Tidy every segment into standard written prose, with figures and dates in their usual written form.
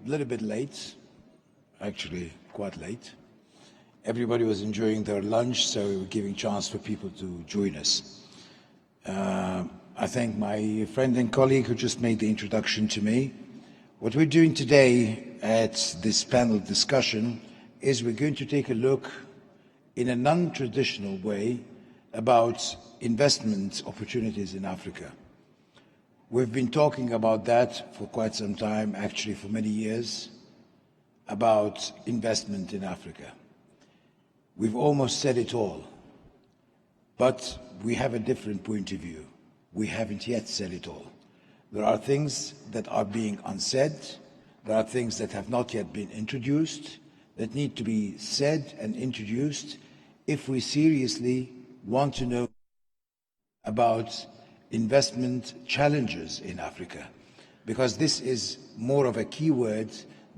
a little bit late, actually quite late. Everybody was enjoying their lunch, so we were giving chance for people to join us. I thank my friend and colleague who just made the introduction to me. What we're doing today at this panel discussion is we're going to take a look in a non-traditional way about investment opportunities in Africa. We've been talking about that for quite some time, actually for many years, about investment in Africa. We've almost said it all, but we have a different point of view. We haven't yet said it all. There are things that are being unsaid. There are things that have not yet been introduced that need to be said and introduced if we seriously want to know about investment challenges in Africa, because this is more of a key word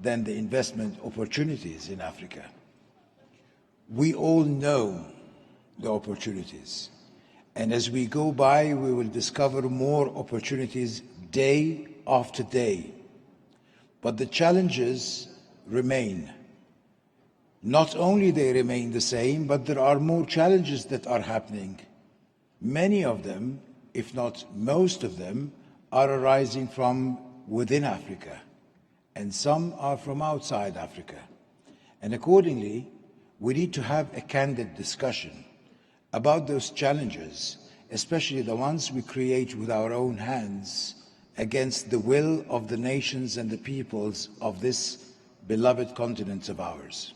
than the investment opportunities in Africa. We all know the opportunities, and as we go by, we will discover more opportunities day after day. But the challenges remain. Not only they remain the same, but there are more challenges that are happening. Many of them, if not most of them, are arising from within Africa, and some are from outside Africa. And accordingly, we need to have a candid discussion about those challenges, especially the ones we create with our own hands against the will of the nations and the peoples of this beloved continent of ours.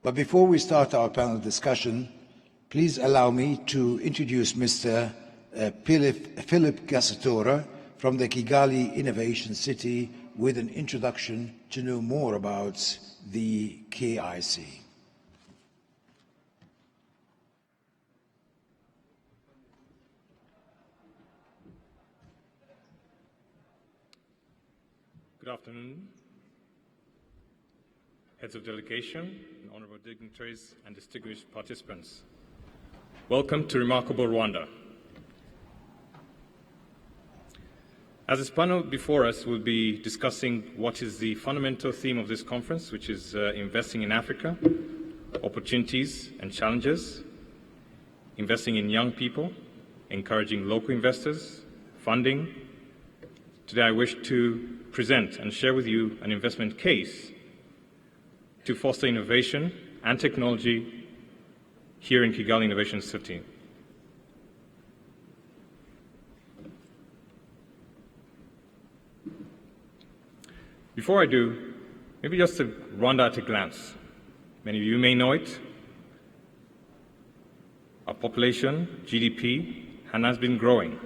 But before we start our panel discussion, please allow me to introduce Mr. Philip Gassatora from the Kigali Innovation City with an introduction to know more about the KIC. Good afternoon, heads of delegation, honorable dignitaries, and distinguished participants. Welcome to remarkable Rwanda. As this panel before us will be discussing what is the fundamental theme of this conference, which is investing in Africa, opportunities and challenges, investing in young people, encouraging local investors, funding. Today I wish to present and share with you an investment case to foster innovation and technology here in Kigali Innovation City. Before I do, maybe just Rwanda at a glance. Many of you may know it. Our population, GDP, has been growing.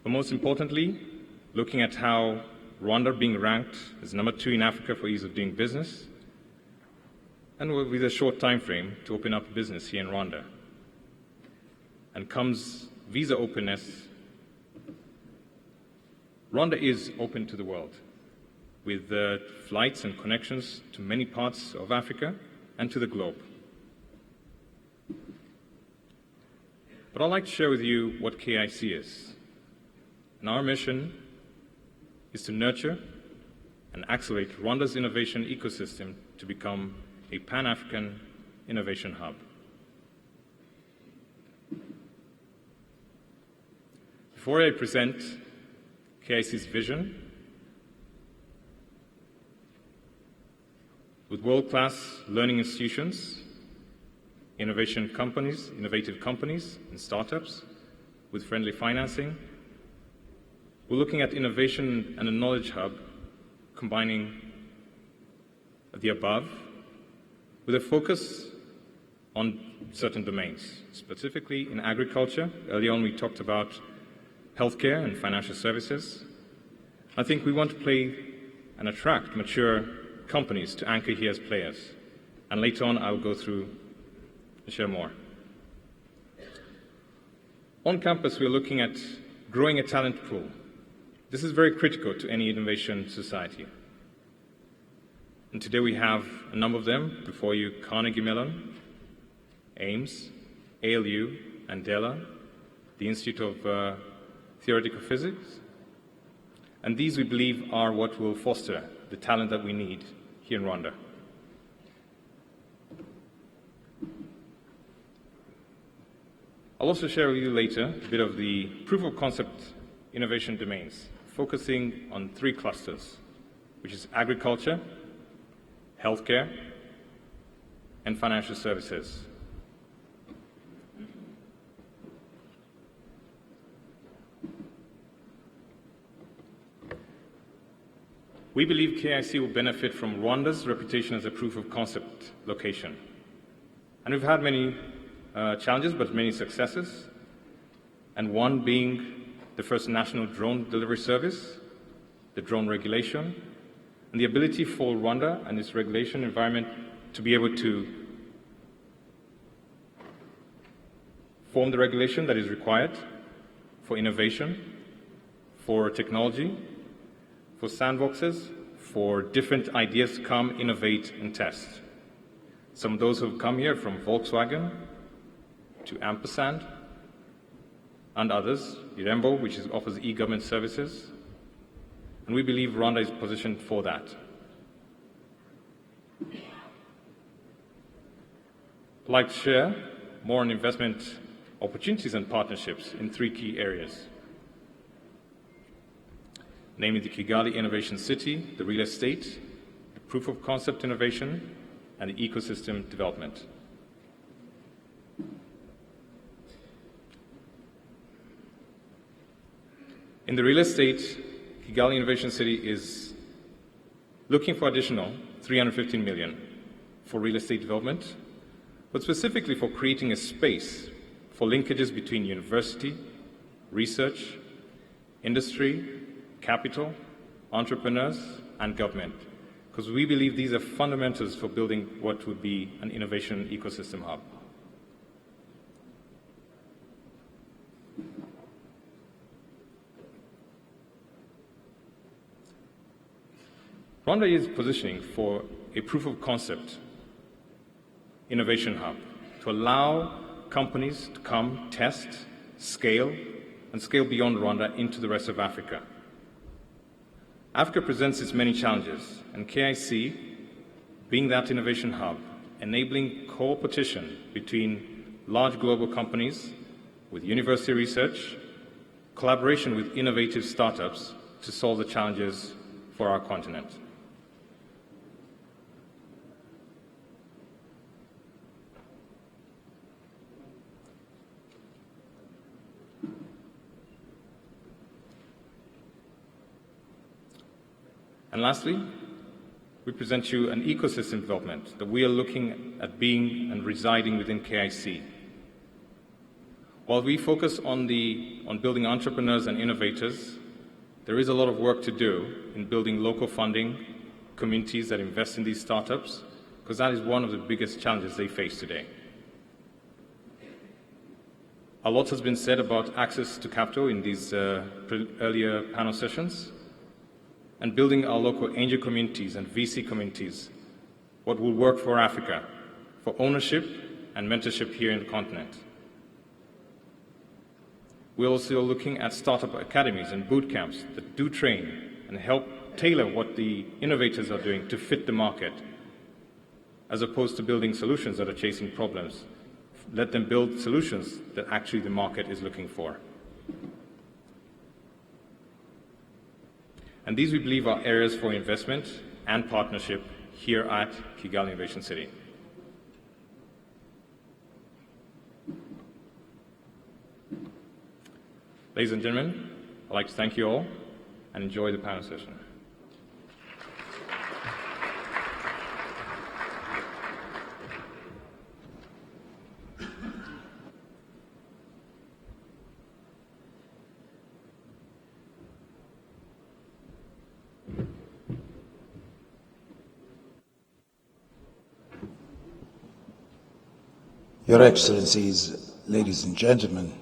But most importantly, looking at how Rwanda being ranked as number 2 in Africa for ease of doing business, and with a short time frame to open up business here in Rwanda. And comes visa openness. Rwanda is open to the world, with flights and connections to many parts of Africa and to the globe. But I'd like to share with you what KIC is. And our mission is to nurture and accelerate Rwanda's innovation ecosystem to become a Pan-African innovation hub. Before I present KIC's vision, with world-class learning institutions, innovative companies and startups, with friendly financing, we're looking at innovation and a knowledge hub combining the above with a focus on certain domains, specifically in agriculture. Early on we talked about healthcare and financial services. I think we want to play and attract mature companies to anchor here as players. And later on I'll go through and share more. On campus we're looking at growing a talent pool. This is very critical to any innovation society. And today we have a number of them before you: Carnegie Mellon, Ames, ALU, Andela, the Institute of Theoretical Physics, And these, we believe, are what will foster the talent that we need here in Rwanda. I'll also share with you later a bit of the proof of concept innovation domains, focusing on 3 clusters, which is agriculture, healthcare, and financial services. We believe KIC will benefit from Rwanda's reputation as a proof of concept location. And we've had many challenges, but many successes, and one being the first national drone delivery service, the drone regulation, and the ability for Rwanda and its regulation environment to be able to form the regulation that is required for innovation, for technology, for sandboxes, for different ideas to come, innovate, and test. Some of those who have come here, from Volkswagen to Ampersand, and others, Irembo, which offers e-government services. And we believe Rwanda is positioned for that. I'd like to share more on investment opportunities and partnerships in 3 key areas, namely the Kigali Innovation City, the real estate, the proof of concept innovation, and the ecosystem development. In the real estate, Kigali Innovation City is looking for additional 315 million for real estate development, but specifically for creating a space for linkages between university, research, industry, capital, entrepreneurs, and government, because we believe these are fundamentals for building what would be an innovation ecosystem hub. Rwanda is positioning for a proof of concept innovation hub to allow companies to come, test, scale, and scale beyond Rwanda into the rest of Africa. Africa presents its many challenges, and KIC, being that innovation hub, enabling co-opetition between large global companies with university research, collaboration with innovative startups to solve the challenges for our continent. And lastly, we present you an ecosystem development that we are looking at being and residing within KIC. While we focus on building entrepreneurs and innovators, there is a lot of work to do in building local funding, communities that invest in these startups, because that is one of the biggest challenges they face today. A lot has been said about access to capital in these earlier panel sessions, and building our local angel communities and VC communities, what will work for Africa, for ownership and mentorship here in the continent. We're also looking at startup academies and boot camps that do train and help tailor what the innovators are doing to fit the market, as opposed to building solutions that are chasing problems. Let them build solutions that actually the market is looking for. And these, we believe, are areas for investment and partnership here at Kigali Innovation City. Ladies and gentlemen, I'd like to thank you all and enjoy the panel session. Your Excellencies, ladies and gentlemen,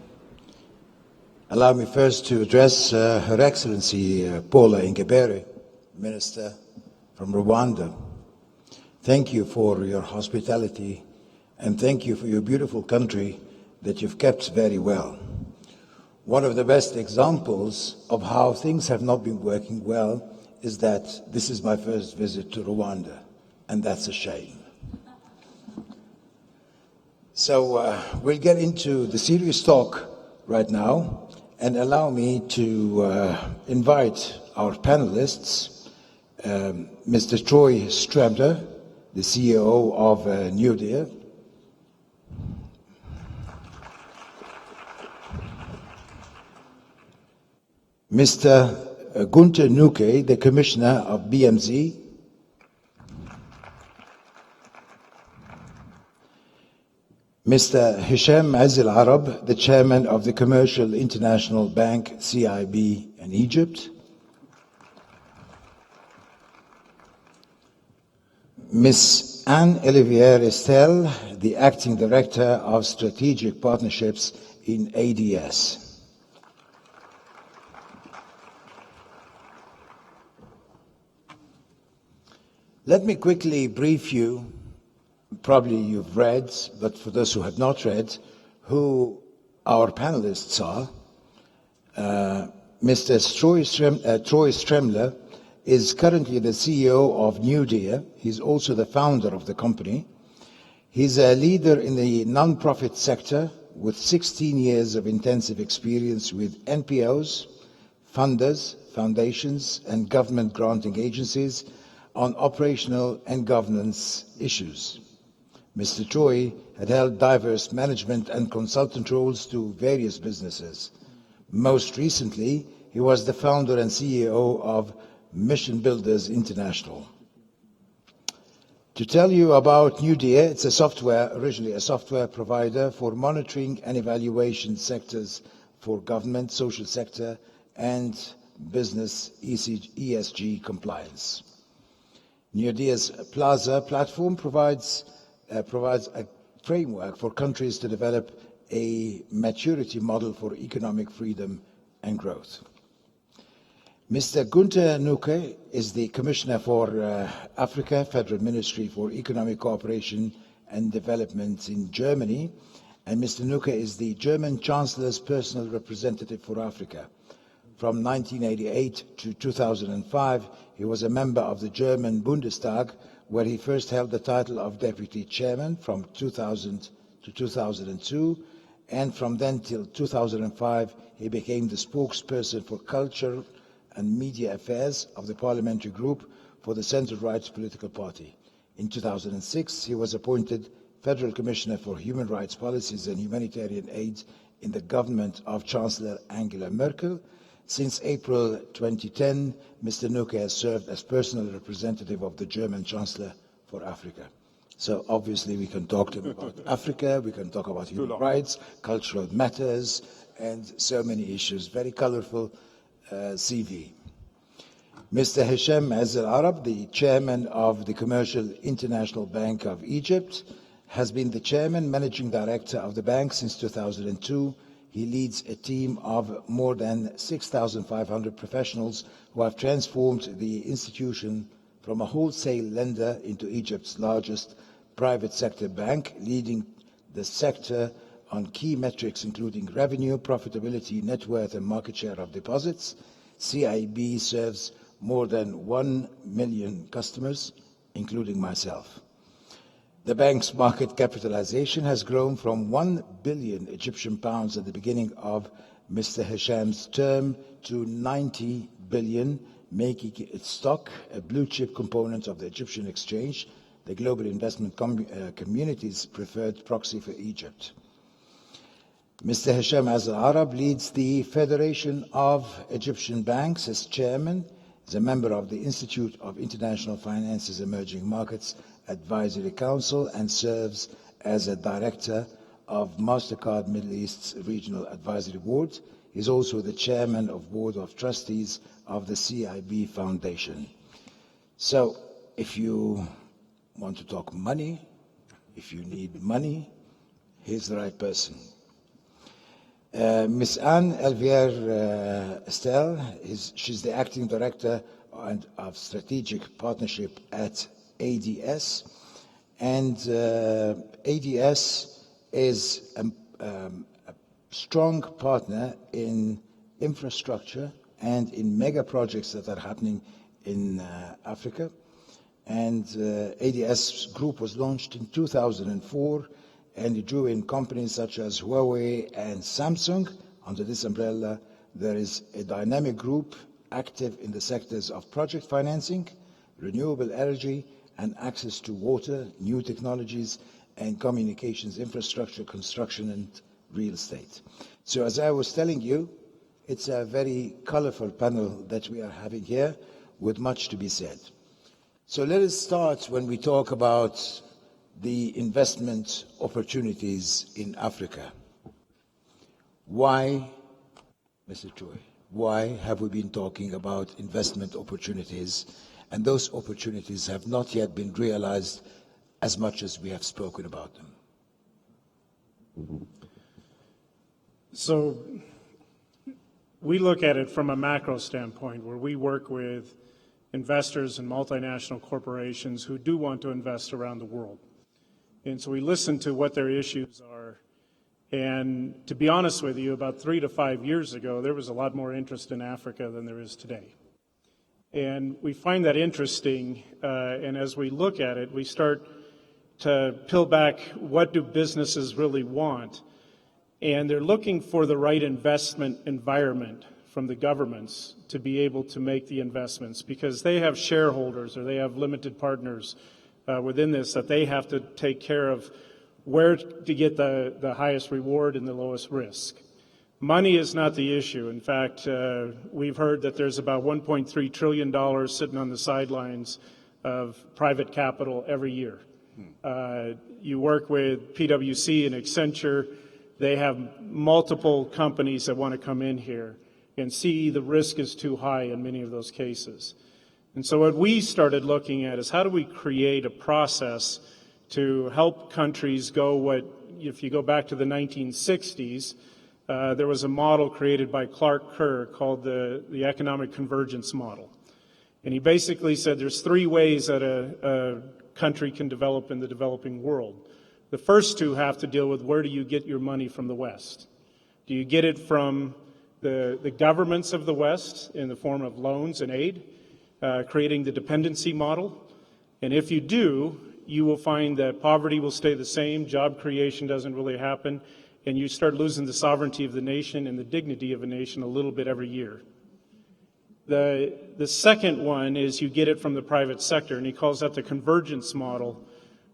allow me first to address Her Excellency Paula Ingabire, Minister from Rwanda. Thank you for your hospitality, and thank you for your beautiful country that you've kept very well. One of the best examples of how things have not been working well is that this is my first visit to Rwanda, and that's a shame. So we'll get into the serious talk right now, and allow me to invite our panelists, Mr. Troy Strebler, the CEO of NUDIA, Mr. Gunther Nuke, the Commissioner of BMZ, Mr. Hisham Azil Arab, the Chairman of the Commercial International Bank, CIB, in Egypt, Ms. Anne-Olivier Estelle, the Acting Director of Strategic Partnerships in ADS. Let me quickly brief you. Probably you've read, but for those who have not read, who our panelists are. Mr. Troy Strebler is currently the CEO of NUDIA. He's also the founder of the company. He's a leader in the non-profit sector with 16 years of intensive experience with NPOs, funders, foundations, and government granting agencies on operational and governance issues. Mr. Troy had held diverse management and consultant roles to various businesses. Most recently, he was the founder and CEO of Mission Builders International. To tell you about NUDIA, it's originally a software provider for monitoring and evaluation sectors for government, social sector, and business ESG compliance. NUDIA's Plaza platform provides a framework for countries to develop a maturity model for economic freedom and growth. Mr. Gunther Nuke is the Commissioner for Africa, Federal Ministry for Economic Cooperation and Development in Germany, and Mr. Nuke is the German Chancellor's personal representative for Africa. From 1988 to 2005, he was a member of the German Bundestag, where he first held the title of Deputy Chairman from 2000 to 2002, and from then till 2005, he became the spokesperson for culture and media affairs of the parliamentary group for the Centre-Right political party. In 2006, he was appointed Federal Commissioner for Human Rights Policies and Humanitarian Aid in the government of Chancellor Angela Merkel. Since April 2010, Mr. Nuke has served as personal representative of the German Chancellor for Africa. So obviously we can talk to him about Africa, we can talk about human rights, cultural matters, and so many issues. Very colorful CV. Mr. Hisham Azil Arab, the Chairman of the Commercial International Bank of Egypt, has been the Chairman, Managing Director of the bank since 2002. He leads a team of more than 6,500 professionals who have transformed the institution from a wholesale lender into Egypt's largest private sector bank, leading the sector on key metrics including revenue, profitability, net worth, and market share of deposits. CIB serves more than 1 million customers, including myself. The bank's market capitalization has grown from 1 billion Egyptian pounds at the beginning of Mr. Hisham's term to 90 billion, making its stock a blue-chip component of the Egyptian exchange, the global investment community's preferred proxy for Egypt. Mr. Hisham Azil Arab leads the Federation of Egyptian Banks as chairman, is a member of the Institute of International Finance's Emerging Markets Advisory Council, and serves as a director of MasterCard Middle East's Regional Advisory Board. He is also the chairman of Board of Trustees of the CIB Foundation. So if you want to talk money, if you need money, he's the right person. Ms. Anne-Olivier Estelle, she's the acting director of strategic partnership at ADS, and ADS is a strong partner in infrastructure and in mega projects that are happening in Africa. And ADS Group was launched in 2004, and it drew in companies such as Huawei and Samsung. Under this umbrella, there is a dynamic group active in the sectors of project financing, renewable energy, and access to water, new technologies, and communications infrastructure, construction, and real estate. So as I was telling you, it's a very colorful panel that we are having here with much to be said. So let us start when we talk about the investment opportunities in Africa. Why, Mr. Choi, why have we been talking about investment opportunities, and those opportunities have not yet been realized as much as we have spoken about them? So we look at it from a macro standpoint, where we work with investors and multinational corporations who do want to invest around the world. And so we listen to what their issues are. And to be honest with you, about 3 to 5 years ago, there was a lot more interest in Africa than there is today. And we find that interesting, and as we look at it, we start to peel back, what do businesses really want? And they're looking for the right investment environment from the governments to be able to make the investments, because they have shareholders or they have limited partners within this that they have to take care of where to get the highest reward and the lowest risk. Money is not the issue. In fact, we've heard that there's about $1.3 trillion sitting on the sidelines of private capital every year. You work with PwC and Accenture. They have multiple companies that want to come in here and see the risk is too high in many of those cases. And so what we started looking at is, how do we create a process to help countries go if you go back to the 1960s, there was a model created by Clark Kerr called the economic convergence model. And he basically said there's 3 ways that a country can develop in the developing world. The first 2 have to deal with, where do you get your money from the West? Do you get it from the governments of the West in the form of loans and aid, creating the dependency model? And if you do, you will find that poverty will stay the same, job creation doesn't really happen, and you start losing the sovereignty of the nation and the dignity of a nation a little bit every year. The second one is you get it from the private sector, and he calls that the convergence model,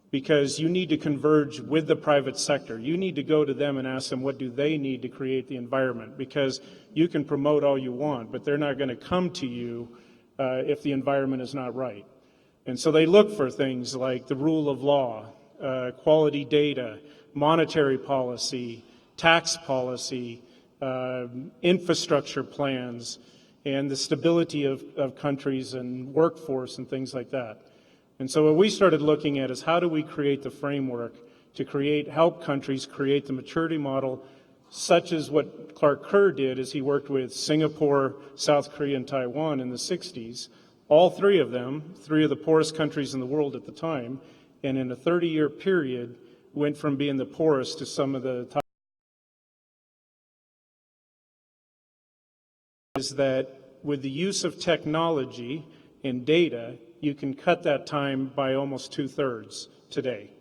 because you need to converge with the private sector. You need to go to them and ask them, what do they need to create the environment? Because you can promote all you want, but they're not going to come to you if the environment is not right. And so they look for things like the rule of law, quality data, monetary policy, tax policy, infrastructure plans, and the stability of countries and workforce and things like that. And so what we started looking at is, how do we create the framework to help countries create the maturity model, such as what Clark Kerr did as he worked with Singapore, South Korea, and Taiwan in the 60s. All 3 of them, 3 of the poorest countries in the world at the time, and in a 30-year period, went from being the poorest to some of the top. Is that with the use of technology and data, you can cut that time by almost 2/3 today.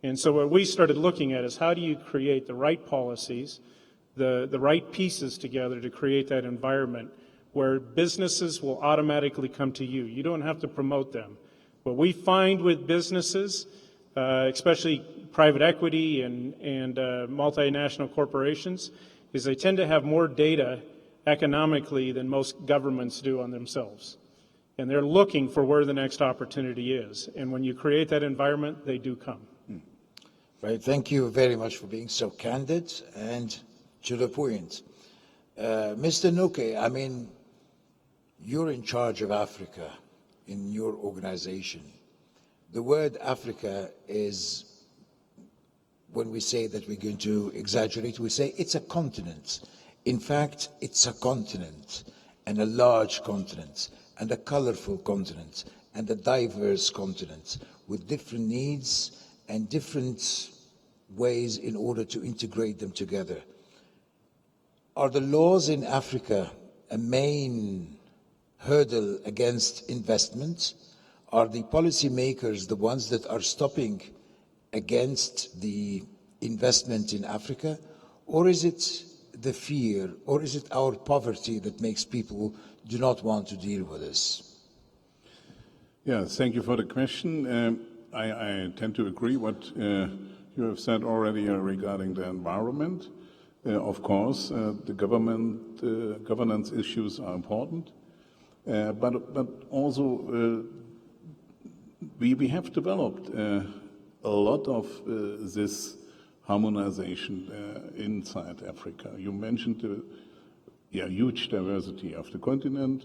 And so what we started looking at is, how do you create the right policies, the right pieces together to create that environment where businesses will automatically come to you. You don't have to promote them. What we find with businesses, especially private equity and multinational corporations, is they tend to have more data economically than most governments do on themselves. And they're looking for where the next opportunity is. And when you create that environment, they do come. Right. Thank you very much for being so candid and to the point. Mr. Nuke, I mean, you're in charge of Africa in your organization. The word Africa is, when we say that we're going to exaggerate, we say it's a continent. In fact, it's a continent, and a large continent, and a colorful continent, and a diverse continent with different needs and different ways in order to integrate them together. Are the laws in Africa a main hurdle against investment? Are the policymakers the ones that are stopping against the investment in Africa? Or is it the fear, or is it our poverty that makes people do not want to deal with this? Yeah, thank you for the question. I tend to agree what you have said already regarding the environment. Of course, the governance issues are important, but also we have developed a lot of this harmonization inside Africa. You mentioned the huge diversity of the continent,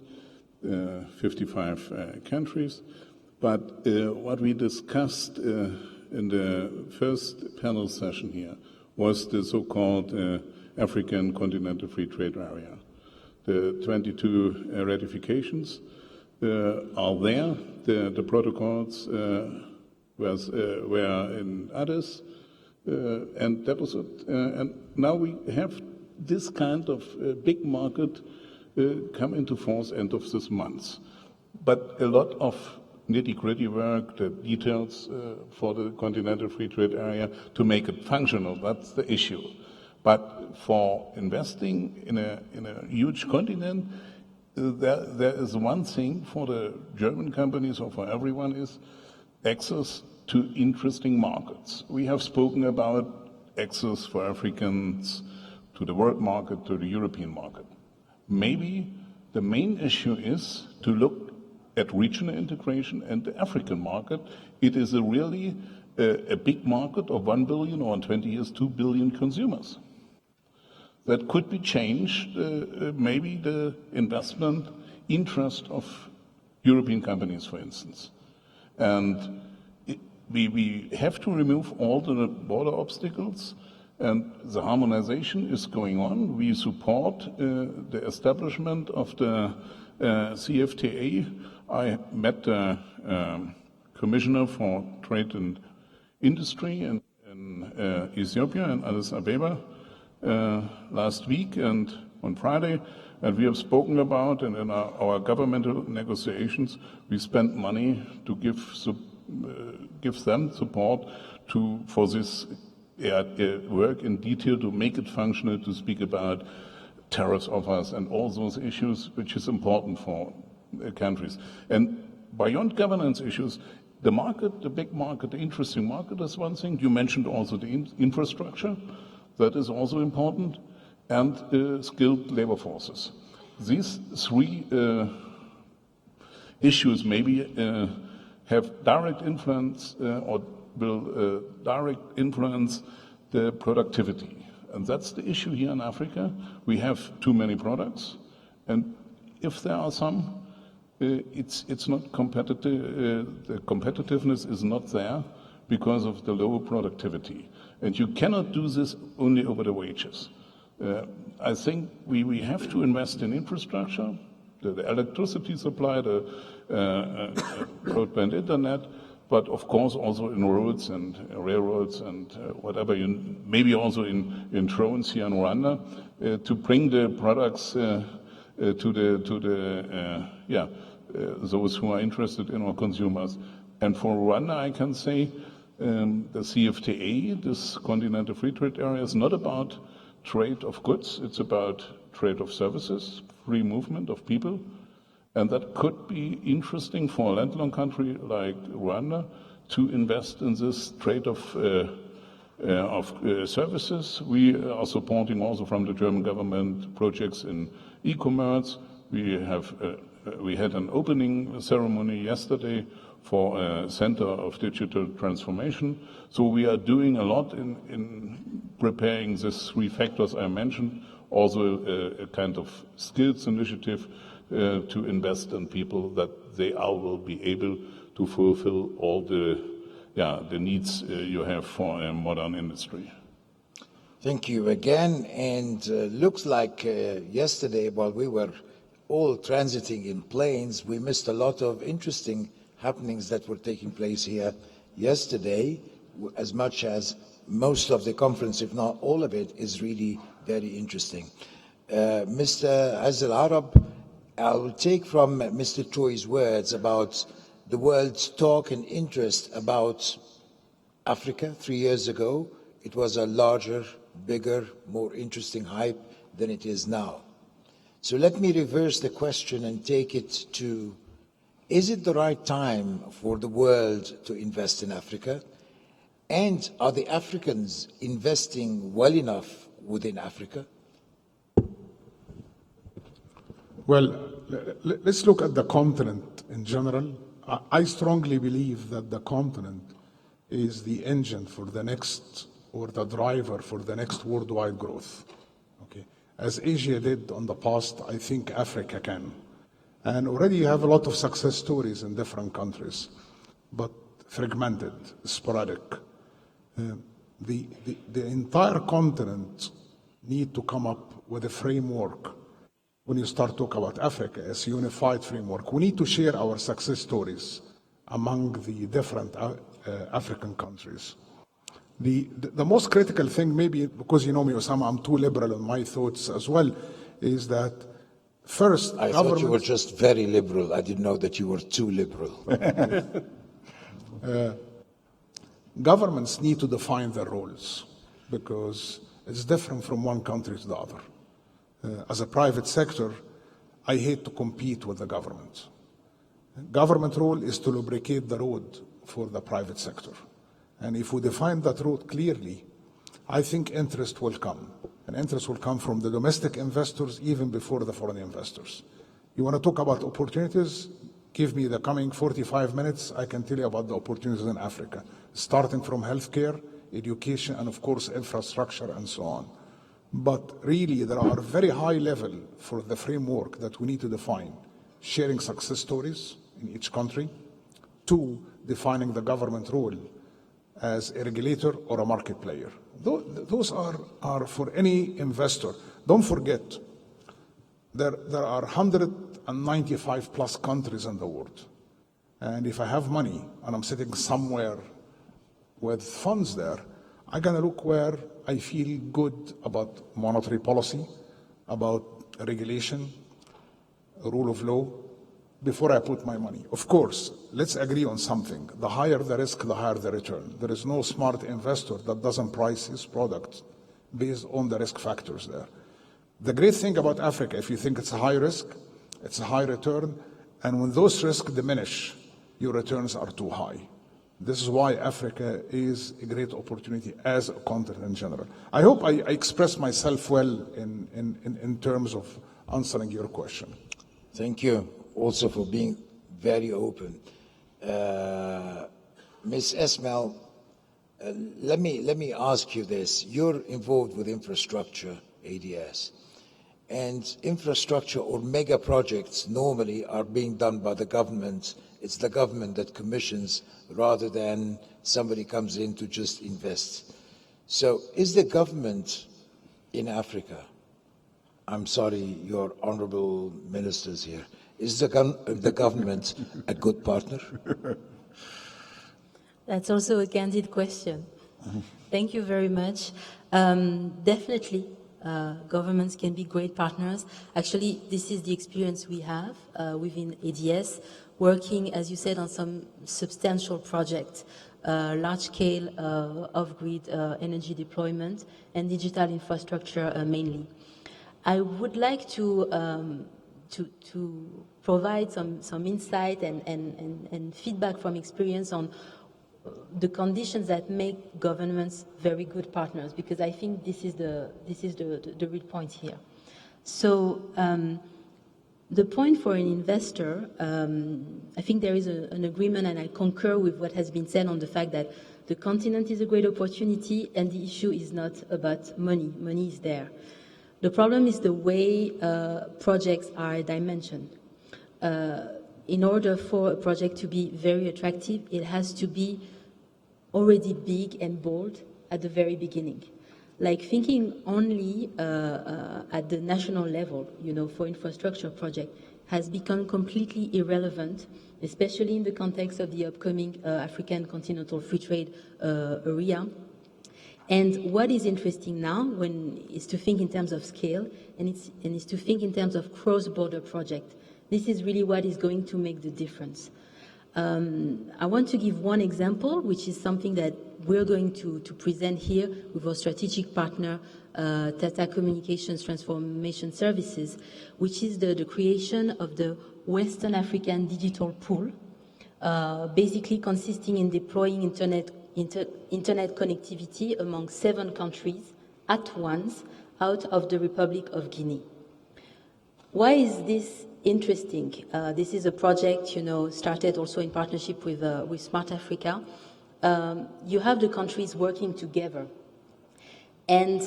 55 countries, but what we discussed in the first panel session here was the so-called African Continental Free Trade Area. The 22 ratifications are there. The protocols were in Addis, and that was it. And now we have this kind of big market come into force end of this month. But a lot of nitty-gritty work, the details for the Continental Free Trade Area to make it functional, that's the issue. But for investing in a huge continent, there is one thing for the German companies or for everyone is access to interesting markets. We have spoken about access for Africans to the world market, to the European market. Maybe the main issue is to look at regional integration and the African market. It is really a big market of 1 billion or in 20 years, 2 billion consumers. That could be changed, maybe the investment interest of European companies, for instance. And we have to remove all the border obstacles, and the harmonization is going on. We support the establishment of the CFTA. I met the Commissioner for Trade and Industry in Ethiopia, in Addis Ababa, last week and on Friday, and we have spoken about, and in our governmental negotiations, we spent money to give them support for this work in detail to make it functional, to speak about tariff offers and all those issues, which is important for countries. And beyond governance issues, the market, the big market, the interesting market is one thing. You mentioned also the infrastructure. That is also important, and skilled labor forces. These three issues maybe have direct influence or will direct influence the productivity. And that's the issue here in Africa. We have too many products, and if there are some, it's not competitive. The competitiveness is not there because of the low productivity. And you cannot do this only over the wages. I think we have to invest in infrastructure, the electricity supply, the broadband internet, but of course also in roads and railroads and whatever, maybe also in drones here in Rwanda, to bring the products to those who are interested in our consumers. And for Rwanda, I can say, the CFTA, this Continental Free Trade Area, is not about trade of goods, it's about trade of services, free movement of people, and that could be interesting for a landlocked country like Rwanda to invest in this trade of services. We are supporting also from the German government projects in e-commerce. We had an opening ceremony yesterday for a center of digital transformation. So we are doing a lot in preparing these three factors I mentioned, also a kind of skills initiative to invest in people that they will be able to fulfill all the needs you have for a modern industry. Thank you again. And looks like yesterday, while we were all transiting in planes, we missed a lot of interesting happenings that were taking place here yesterday, as much as most of the conference, if not all of it, is really very interesting. Mr. Azal Arab, I will take from Mr. Choi's words about the world's talk and interest about Africa 3 years ago. It was a larger, bigger, more interesting hype than it is now. So let me reverse the question and take it to, is it the right time for the world to invest in Africa? And are the Africans investing well enough within Africa? Well, let's look at the continent in general. I strongly believe that the continent is the engine for the next, or the driver for the next worldwide growth. Okay, as Asia did in the past, I think Africa can. And already you have a lot of success stories in different countries, but fragmented, sporadic. The entire continent need to come up with a framework. When you start talking about Africa as a unified framework, we need to share our success stories among the different African countries. The most critical thing, maybe because you know me, Osama, I'm too liberal in my thoughts as well, is that first, I thought you were just very liberal. I didn't know that you were too liberal. Governments need to define their roles because it's different from one country to the other. As a private sector, I hate to compete with the government. Government role is to lubricate the road for the private sector. And if we define that road clearly, I think interest will come. And interest will come from the domestic investors even before the foreign investors. You want to talk about opportunities? Give me the coming 45 minutes. I can tell you about the opportunities in Africa, starting from healthcare, education, and of course, infrastructure and so on. But really, there are very high level for the framework that we need to define. Sharing success stories in each country. 2, defining the government role as a regulator or a market player. Those are for any investor. Don't forget, there are 195 plus countries in the world. And if I have money and I'm sitting somewhere with funds there, I'm going to look where I feel good about monetary policy, about regulation, rule of law, before I put my money. Of course, let's agree on something. The higher the risk, the higher the return. There is no smart investor that doesn't price his product based on the risk factors there. The great thing about Africa, if you think it's a high risk, it's a high return, and when those risks diminish, your returns are too high. This is why Africa is a great opportunity as a continent in general. I hope I expressed myself well in terms of answering your question. Thank you also for being very open. Ms. Esmail, let me ask you this. You're involved with infrastructure, ADS, and infrastructure or mega projects normally are being done by the government. It's the government that commissions rather than somebody comes in to just invest. So is the government in Africa, I'm sorry, your honorable ministers here, is the government a good partner? That's also a candid question. Thank you very much. Definitely, governments can be great partners. Actually, this is the experience we have within ADS, working, as you said, on some substantial projects, large-scale off-grid energy deployment and digital infrastructure mainly. I would like to provide some insight and feedback from experience on the conditions that make governments very good partners, because I think this is the real point here. So the point for an investor, I think there is an agreement, and I concur with what has been said on the fact that the continent is a great opportunity, and the issue is not about money. Money is there. The problem is the way projects are dimensioned. In order for a project to be very attractive, it has to be already big and bold at the very beginning. Like thinking only at the national level, for infrastructure project has become completely irrelevant, especially in the context of the upcoming African Continental Free Trade area. And what is interesting now is to think in terms of scale and is to think in terms of cross-border project. This is really what is going to make the difference. I want to give one example, which is something that we're going to present here with our strategic partner, Tata Communications Transformation Services, which is the creation of the Western African Digital Pool, basically consisting in deploying internet connectivity among 7 countries at once out of the Republic of Guinea. Why is this interesting? This is a project, started also in partnership with Smart Africa. You have the countries working together, and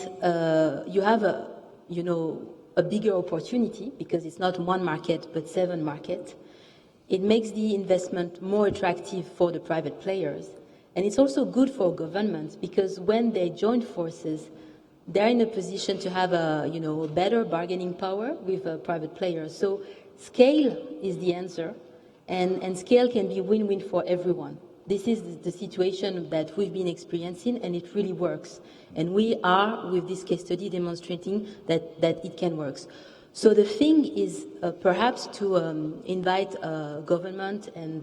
you have a bigger opportunity because it's not one market but 7 markets. It makes the investment more attractive for the private players. And it's also good for governments because when they join forces, they're in a position to have a better bargaining power with private players. So scale is the answer, and scale can be win-win for everyone. This is the situation that we've been experiencing, and it really works. And we are, with this case study, demonstrating that it can work. So the thing is perhaps to invite government and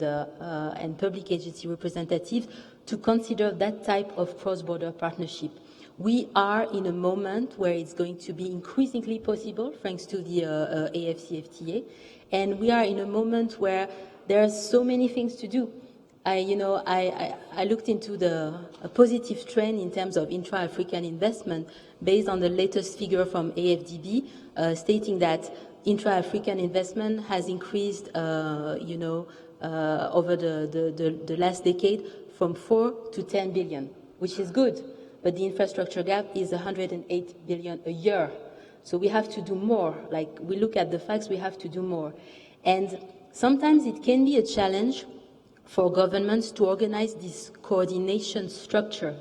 public agency representatives to consider that type of cross-border partnership. We are in a moment where it's going to be increasingly possible thanks to the AFCFTA, and we are in a moment where there are so many things to do. I looked into a positive trend in terms of intra-African investment based on the latest figure from AFDB, stating that intra-African investment has increased, over the last decade from 4 to 10 billion, which is good. But the infrastructure gap is 108 billion a year. So we have to do more. Like, we look at the facts, we have to do more. And sometimes it can be a challenge for governments to organize this coordination structure,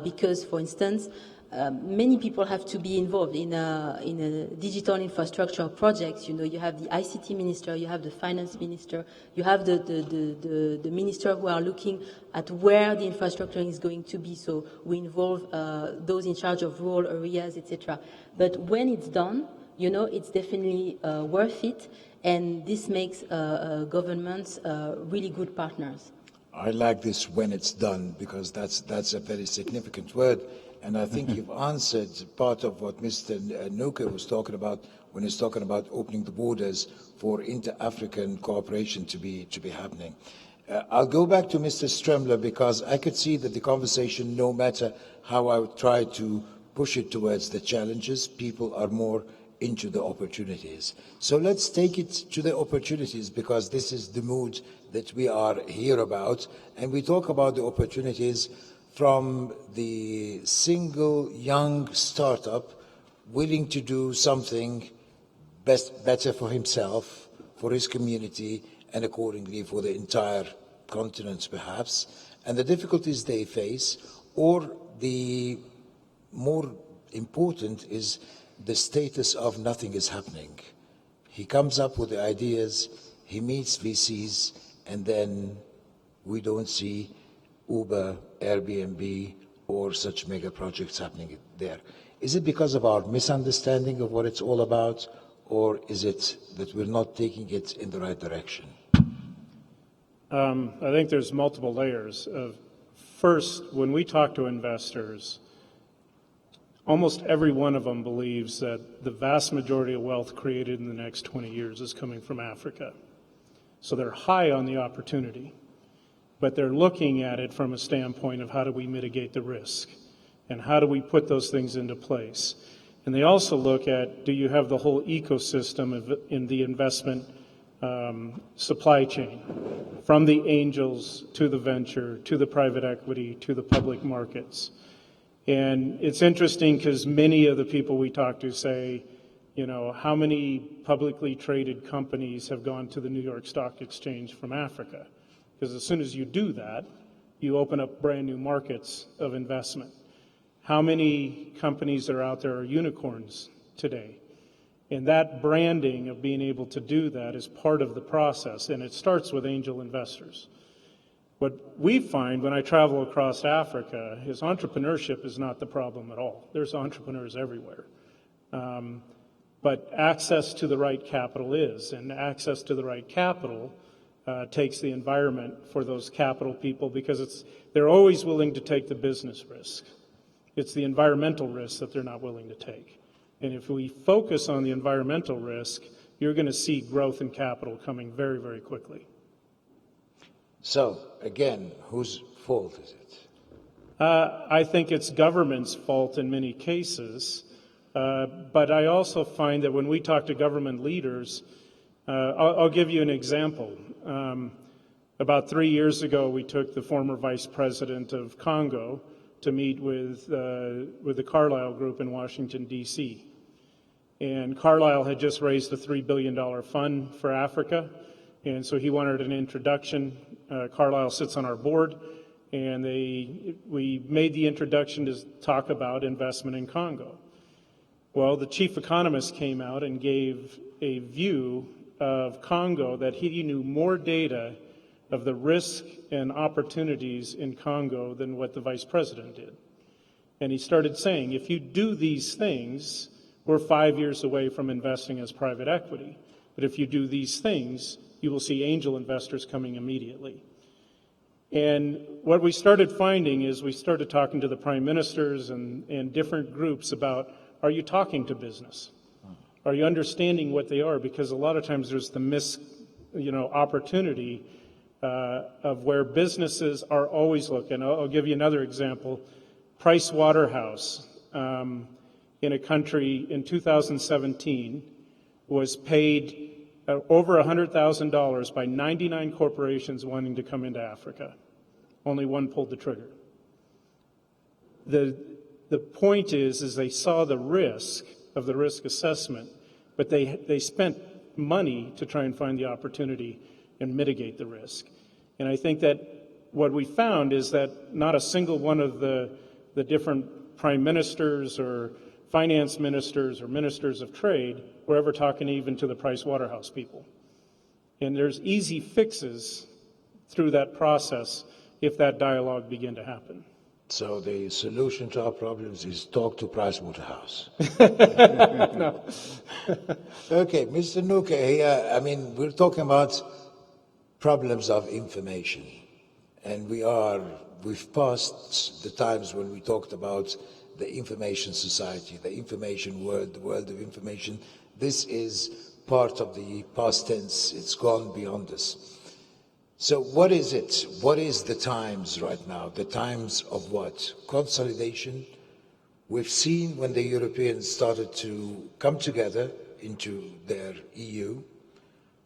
because, for instance, many people have to be involved in a digital infrastructure project. You have the ICT minister, you have the finance minister, you have the minister who are looking at where the infrastructure is going to be. So we involve those in charge of rural areas, etc. But when it's done, it's definitely worth it, and this makes governments really good partners. I like this "when it's done" because that's a very significant word. And I think you've answered part of what Mr. Nuke was talking about when he's talking about opening the borders for inter-African cooperation to be happening. I'll go back to Mr. Stremler because I could see that the conversation, no matter how I would try to push it towards the challenges, people are more into the opportunities. So let's take it to the opportunities because this is the mood that we are here about. And we talk about the opportunities from the single young startup willing to do something better for himself, for his community, and accordingly for the entire continent perhaps, and the difficulties they face, or the more important is the status of nothing is happening. He comes up with the ideas, he meets VCs, and then we don't see Uber, Airbnb, or such mega projects happening there. Is it because of our misunderstanding of what it's all about, or is it that we're not taking it in the right direction? I think there's multiple layers. First, when we talk to investors, almost every one of them believes that the vast majority of wealth created in the next 20 years is coming from Africa. So they're high on the opportunity, but they're looking at it from a standpoint of how do we mitigate the risk and how do we put those things into place. And they also look at, do you have the whole ecosystem in the investment supply chain, from the angels to the venture, to the private equity, to the public markets. And it's interesting because many of the people we talk to say, how many publicly traded companies have gone to the New York Stock Exchange from Africa? Because as soon as you do that, you open up brand new markets of investment. How many companies that are out there are unicorns today? And that branding of being able to do that is part of the process, and it starts with angel investors. What we find when I travel across Africa is entrepreneurship is not the problem at all. There's entrepreneurs everywhere. But access to the right capital is, and access to the right capital takes the environment for those capital people, because they're always willing to take the business risk. It's the environmental risk that they're not willing to take. And if we focus on the environmental risk, you're going to see growth in capital coming very, very quickly. So, again, whose fault is it? I think it's government's fault in many cases, but I also find that when we talk to government leaders, I'll give you an example. About 3 years ago, we took the former vice president of Congo to meet with the Carlyle Group in Washington, D.C. And Carlyle had just raised a $3 billion fund for Africa, and so he wanted an introduction. Carlyle sits on our board, and we made the introduction to talk about investment in Congo. Well, the chief economist came out and gave a view of Congo that he knew more data of the risk and opportunities in Congo than what the vice president did. And he started saying, if you do these things, we're 5 years away from investing as private equity. But if you do these things, you will see angel investors coming immediately. And what we started finding is we started talking to the prime ministers and different groups about, are you talking to business? Are you understanding what they are? Because a lot of times there's the opportunity of where businesses are always looking. I'll give you another example. Price Waterhouse in a country in 2017 was paid over $100,000 by 99 corporations wanting to come into Africa. Only one pulled the trigger. The point is they saw the risk of the risk assessment, but they spent money to try and find the opportunity and mitigate the risk. And I think that what we found is that not a single one of the different prime ministers or finance ministers or ministers of trade were ever talking even to the Price Waterhouse people. And there's easy fixes through that process if that dialogue began to happen. So the solution to our problems is talk to Price Waterhouse. No. Okay, Mr. Nuke, here, we're talking about problems of information. And we've passed the times when we talked about the information society, the information world, the world of information. This is part of the past tense. It's gone beyond us. So what is it? What is the times right now? The times of what? Consolidation. We've seen when the Europeans started to come together into their EU,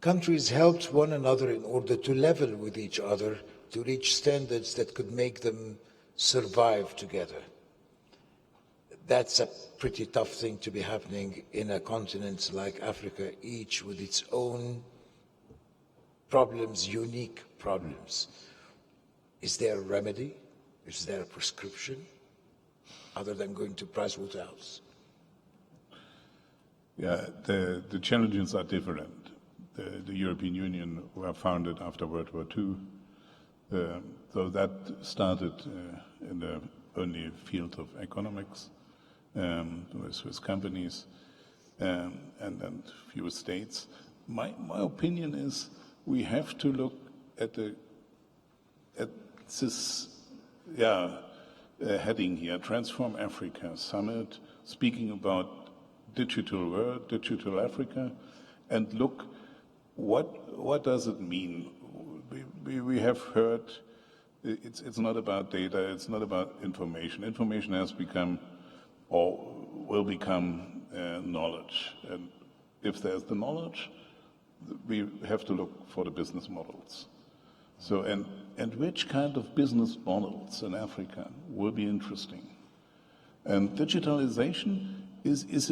countries helped one another in order to level with each other, to reach standards that could make them survive together. That's a pretty tough thing to be happening in a continent like Africa, each with its own problems, unique problems. Is there a remedy? Is there a prescription other than going to Price Waterhouse? Yeah, the challenges are different. The European Union were founded after World War II, so that started in the only field of economics, with companies and few states. My opinion is we have to look at this heading here, Transform Africa Summit, speaking about digital world, digital Africa, and look what does it mean. We have heard it's not about data, it's not about information. Information has become or will become knowledge, and if there's the knowledge, we have to look for the business models. So, and which kind of business models in Africa will be interesting? And digitalization is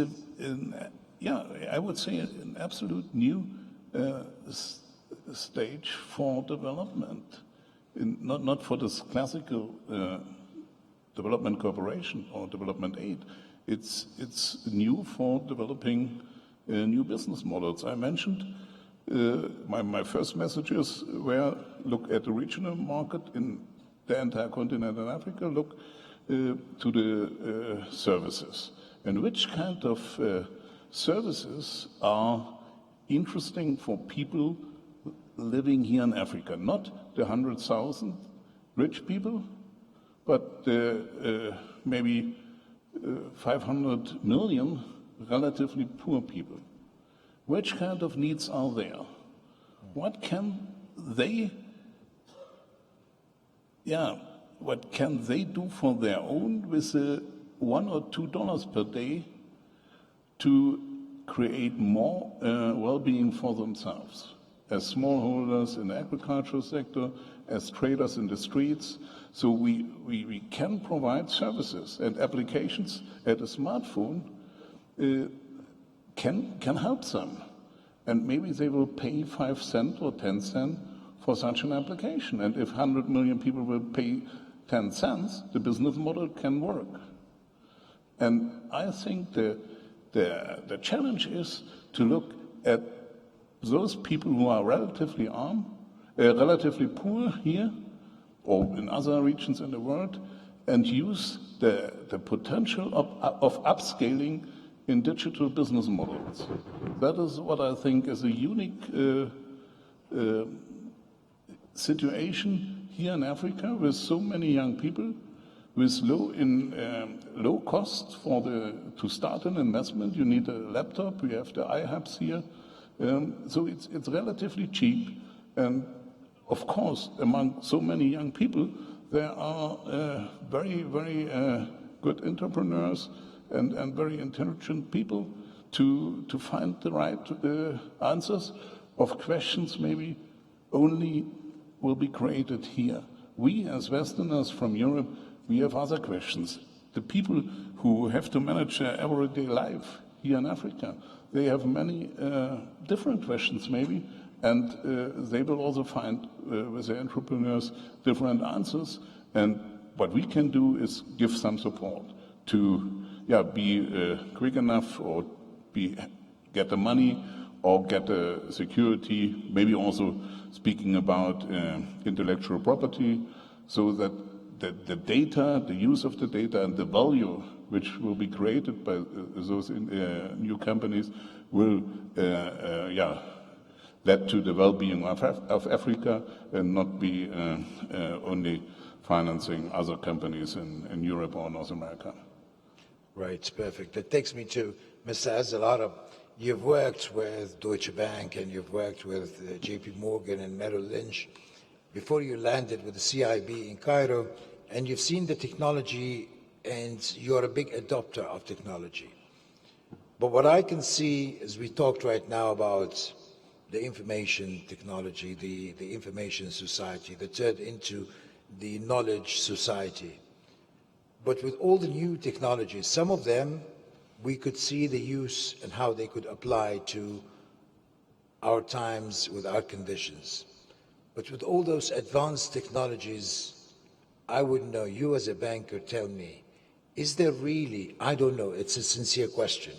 I would say an absolute new stage for development, not for this classical development cooperation or development aid. It's new for developing new business models. I mentioned My first messages were look at the regional market in the entire continent in Africa, look to the services, and which kind of services are interesting for people living here in Africa, not the 100,000 rich people, but maybe 500 million relatively poor people. Which kind of needs are there? What can they do for their own with $1 or $2 per day to create more well-being for themselves, as smallholders in the agricultural sector, as traders in the streets? So we can provide services and applications at a smartphone can help them. And maybe they will pay 5 cents or 10 cents for such an application. And if 100 million people will pay 10 cents, the business model can work. And I think the challenge is to look at those people who are relatively poor here or in other regions in the world, and use the potential of upscaling in digital business models. That is what I think is a unique situation here in Africa, with so many young people, with low cost to start an investment. You need a laptop. We have the iHubs here, so it's relatively cheap. And of course, among so many young people, there are very, very good entrepreneurs and very intelligent people to find the right answers of questions maybe only will be created here. We as Westerners from Europe, we have other questions. The people who have to manage their everyday life here in Africa, they have many different questions maybe, and they will also find with the entrepreneurs different answers. And what we can do is give some support to be quick enough, or get the money, or get the security, maybe also speaking about intellectual property, so that the data, the use of the data, and the value which will be created by those new companies will lead to the well-being of Africa, and not be only financing other companies in Europe or North America. Right, perfect. That takes me to Mr. Azzalara. You've worked with Deutsche Bank and you've worked with JP Morgan and Merrill Lynch before you landed with the CIB in Cairo, and you've seen the technology and you're a big adopter of technology. But what I can see as we talked right now about the information technology, the information society that turned into the knowledge society. But with all the new technologies, some of them we could see the use and how they could apply to our times with our conditions. But with all those advanced technologies, I would know, you as a banker, tell me, is there really, I don't know, it's a sincere question,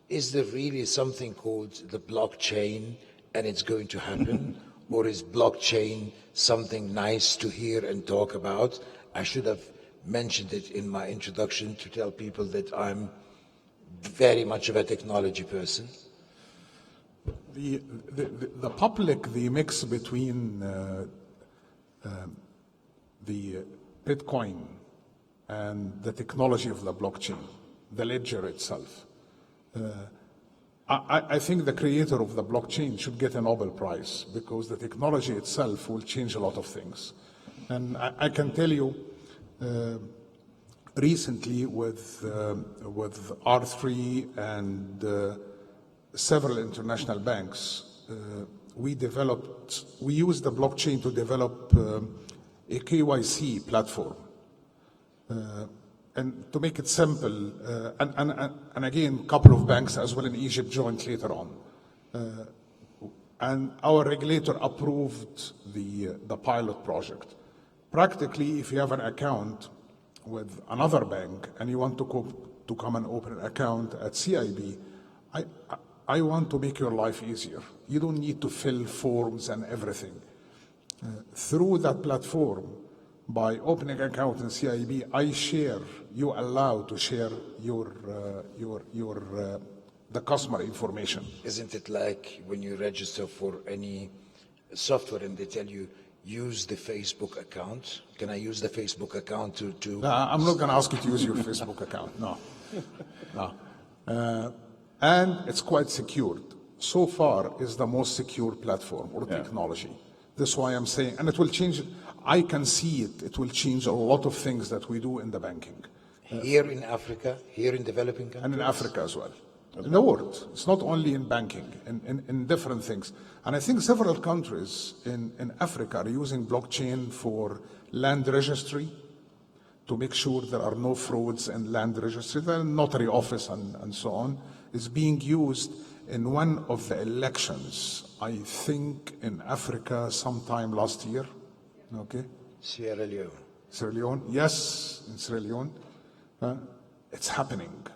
is there really something called the blockchain and it's going to happen? Or is blockchain something nice to hear and talk about? I should have mentioned it in my introduction to tell people that I'm very much of a technology person. The public, the mix between the Bitcoin and the technology of the blockchain, the ledger itself. I think the creator of the blockchain should get a Nobel Prize, because the technology itself will change a lot of things. And I can tell you, recently with R3 and several international banks, we used the blockchain to develop a KYC platform. And to make it simple, and again, a couple of banks as well in Egypt joined later on. And our regulator approved the pilot project. Practically, if you have an account with another bank and you want to come and open an account at CIB, I want to make your life easier. You don't need to fill forms and everything. Through that platform, by opening an account in CIB, you allow to share the customer information. Isn't it like when you register for any software and they tell you, use the Facebook account? Can I use the Facebook account to... No, I'm not going to ask you to use your Facebook account, no. And it's quite secured. So far, it's the most secure platform or technology. That's why I'm saying, and it will change, I can see it, it will change a lot of things that we do in the banking. Here in Africa, here in developing countries? And in Africa as well. In the world. It's not only in banking, in different things. And I think several countries in Africa are using blockchain for land registry to make sure there are no frauds in land registry. The notary office and so on is being used in one of the elections, I think in Africa sometime last year. Okay? Sierra Leone. Sierra Leone, yes, in Sierra Leone. It's happening.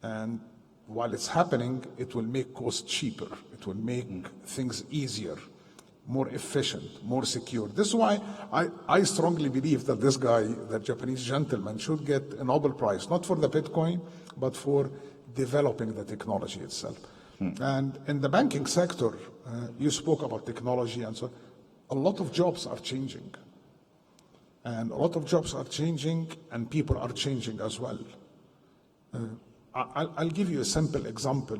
And while it's happening, it will make costs cheaper. It will make things easier, more efficient, more secure. This is why I strongly believe that this guy, that Japanese gentleman, should get a Nobel Prize, not for the Bitcoin, but for developing the technology itself. And in the banking sector, you spoke about technology and so on. A lot of jobs are changing. And a lot of jobs are changing, and people are changing as well. I'll give you a simple example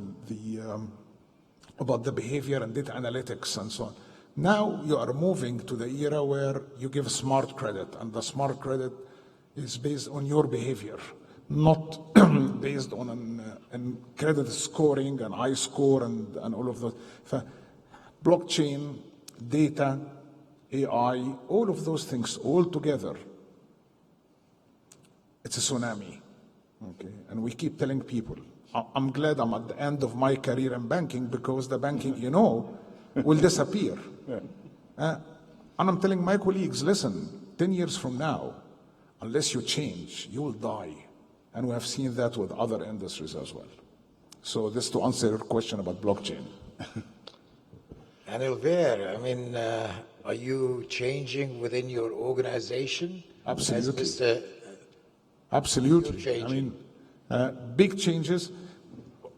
about the behavior and data analytics and so on. Now you are moving to the era where you give smart credit, and the smart credit is based on your behavior, not based on credit scoring and iScore and all of those. Blockchain, data, AI, all of those things all together, it's a tsunami. Okay, and we keep telling people, I'm glad I'm at the end of my career in banking because the banking, will disappear. And I'm telling my colleagues, listen, 10 years from now, unless you change, you will die. And we have seen that with other industries as well. So this to answer your question about blockchain. And Elver, are you changing within your organization? Absolutely. Absolutely. Big changes.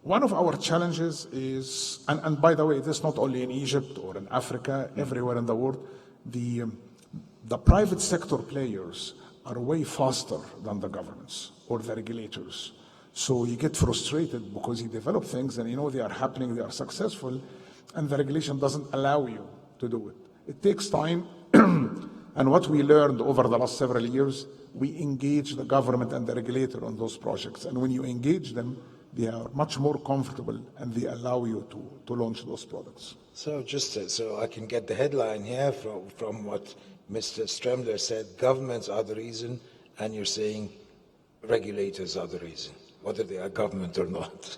One of our challenges is, and by the way, this is not only in Egypt or in Africa, everywhere in the world, the private sector players are way faster than the governments or the regulators. So you get frustrated because you develop things and they are happening, they are successful, and the regulation doesn't allow you to do it. It takes time. And what we learned over the last several years, we engage the government and the regulator on those projects. And when you engage them, they are much more comfortable and they allow you to launch those products. So just so I can get the headline here from what Mr. Stremler said, governments are the reason, and you're saying regulators are the reason, whether they are government or not.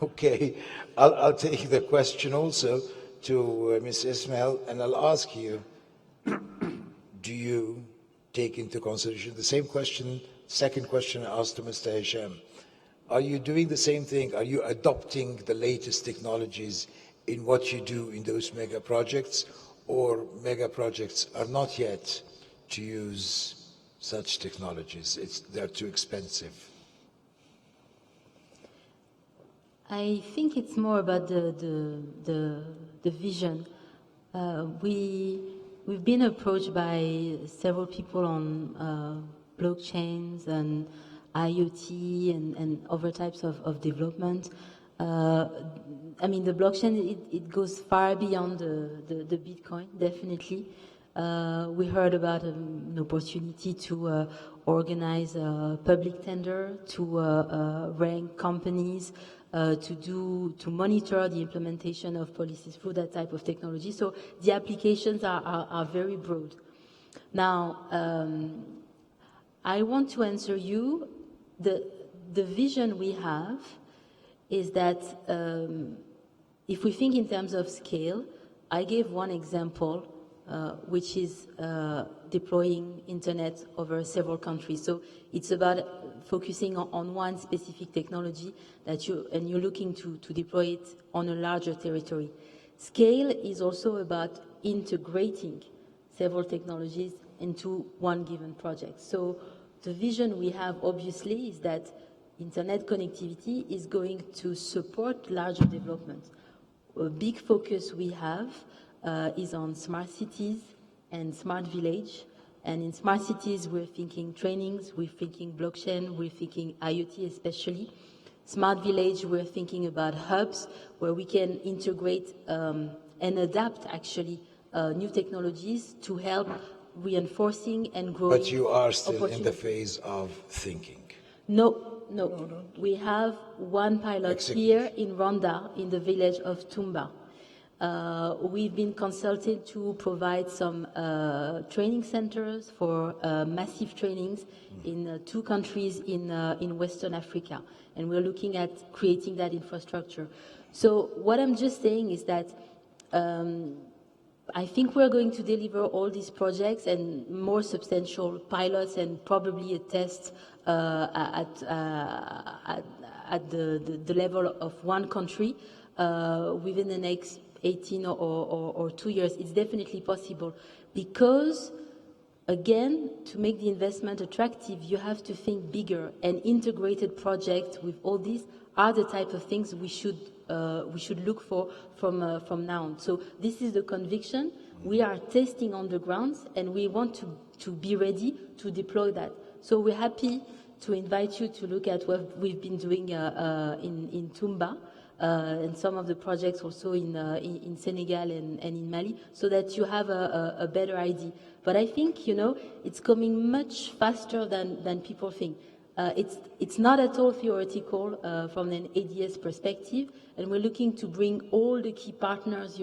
Okay, I'll take the question also to Ms. Ismail, and I'll ask you, do you take into consideration the same question, second question I asked to Mr. Hisham? Are you doing the same thing? Are you adopting the latest technologies in what you do in those mega projects, or mega projects are not yet to use such technologies? They're too expensive. I think it's more about the vision. We've been approached by several people on blockchains and IoT and other types of development. The blockchain, it goes far beyond the Bitcoin, definitely. We heard about an opportunity to organize a public tender, to rank companies, to monitor the implementation of policies through that type of technology. So the applications are very broad. Now, I want to answer you. The vision we have is that if we think in terms of scale, I gave one example which is deploying internet over several countries. So it's about focusing on one specific technology that you're looking to deploy it on a larger territory. Scale is also about integrating several technologies into one given project. So the vision we have obviously is that internet connectivity is going to support larger development. A big focus we have is on smart cities and smart village. And in smart cities, we're thinking trainings, we're thinking blockchain, we're thinking IoT especially. Smart village, we're thinking about hubs where we can integrate and adapt actually new technologies to help reinforcing and growing. But you are still in the opportunities. phase of thinking. No. We have one pilot Execute. here in Rwanda, in the village of Tumba. We've been consulted to provide some training centers for massive trainings in 2 countries in Western Africa. And we're looking at creating that infrastructure. So what I'm just saying is that I think we're going to deliver all these projects and more substantial pilots and probably a test at the level of one country within the next 18 or 2 years. It's definitely possible because, again, to make the investment attractive, you have to think bigger, and integrated projects with all these are the type of things we should look for from now on. So this is the conviction. We are testing on the ground, and we want to be ready to deploy that. So we're happy to invite you to look at what we've been doing in Tumba, and some of the projects also in Senegal and in Mali, so that you have a better idea. But I think, it's coming much faster than people think. It's not at all theoretical from an ADS perspective, and we're looking to bring all the key partners,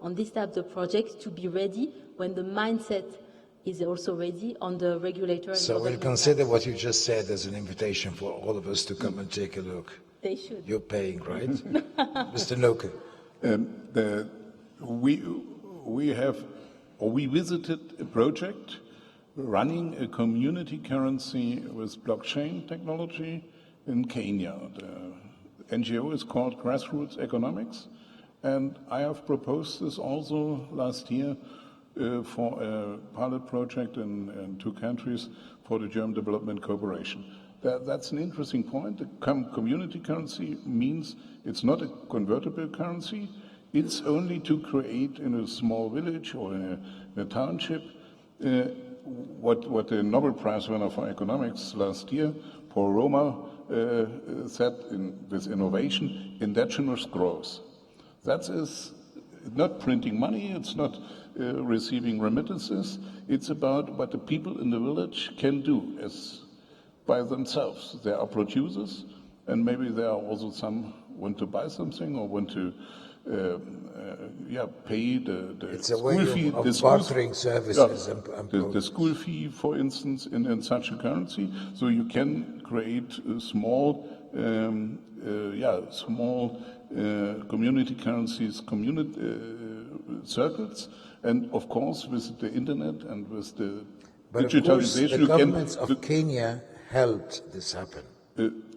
on this type of projects to be ready when the mindset is also ready on the regulator. And So we'll government consider side. what you just said as an invitation for all of us to come and take a look. They should. You're paying, right? Mr. Noke. We visited a project running a community currency with blockchain technology in Kenya. The NGO is called Grassroots Economics, and I have proposed this also last year for a pilot project in 2 countries for the German Development Cooperation. That's an interesting point. The community currency means it's not a convertible currency. It's only to create in a small village or in a township what the Nobel Prize winner for economics last year, Paul Romer, said in this innovation, endogenous growth. That is not printing money, it's not receiving remittances, it's about what the people in the village can do by themselves. There are producers, and maybe there are also some want to buy something or want to pay the It's a school way fee. of bartering services. The school fee, for instance, in such a currency. So you can create small community currencies, circles, and of course with the internet and with the But of course, digitalization, the governments of Kenya helped this happen.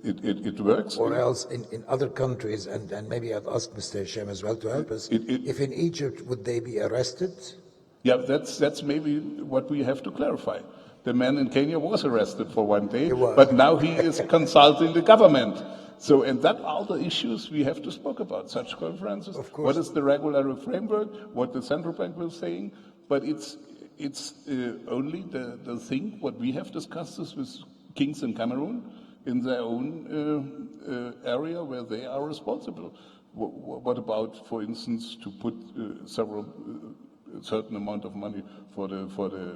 It works. Or else in other countries, and maybe I'd ask Mr. Hashem as well to help us, if in Egypt, would they be arrested? Yeah, that's maybe what we have to clarify. The man in Kenya was arrested for 1 day, but now he is consulting the government. So, and that are the issues we have to speak about, such conferences. Of course. What is the regulatory framework, what the central bank was saying, but it's only the thing, what we have discussed is with kings in Cameroon, in their own area where they are responsible. What about, for instance, to put a certain amount of money for the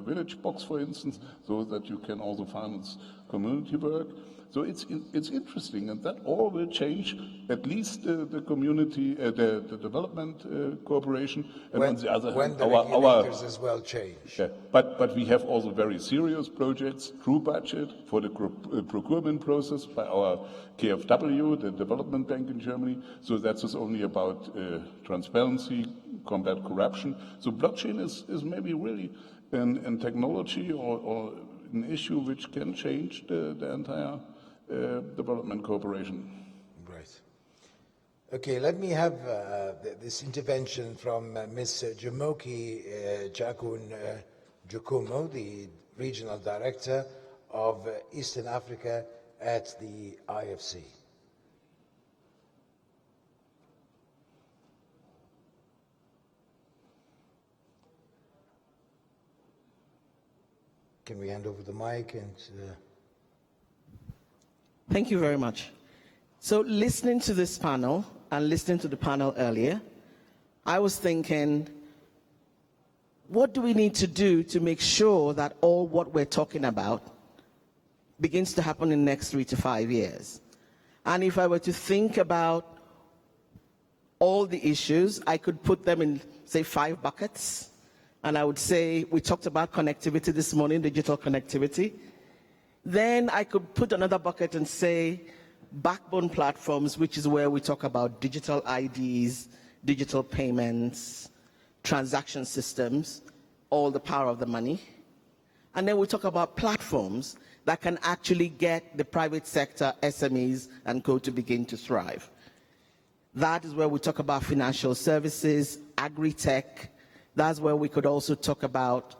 village box, for instance, so that you can also finance community work. So it's interesting, and that all will change. At least the community, the development cooperation, and on the other when hand, the regulators as well change. yeah, but we have also very serious projects through budget for the procurement process by our KfW, the development bank in Germany. So that is only about transparency, combat corruption. So blockchain is maybe really an technology or an issue which can change the entire development cooperation. Right. Okay, let me have this intervention from Ms. Jumoke Jakun Jukumo, the Regional Director of Eastern Africa at the IFC. Can we hand over the mic and... Thank you very much. So listening to this panel and listening to the panel earlier, I was thinking, what do we need to do to make sure that all what we're talking about begins to happen in the next 3 to 5 years? And if I were to think about all the issues, I could put them in, say, 5 buckets. And I would say, we talked about connectivity this morning, digital connectivity. Then I could put another bucket and say, backbone platforms, which is where we talk about digital IDs, digital payments, transaction systems, all the power of the money. And then we talk about platforms that can actually get the private sector, SMEs, and co to begin to thrive. That is where we talk about financial services, agri-tech. That's where we could also talk about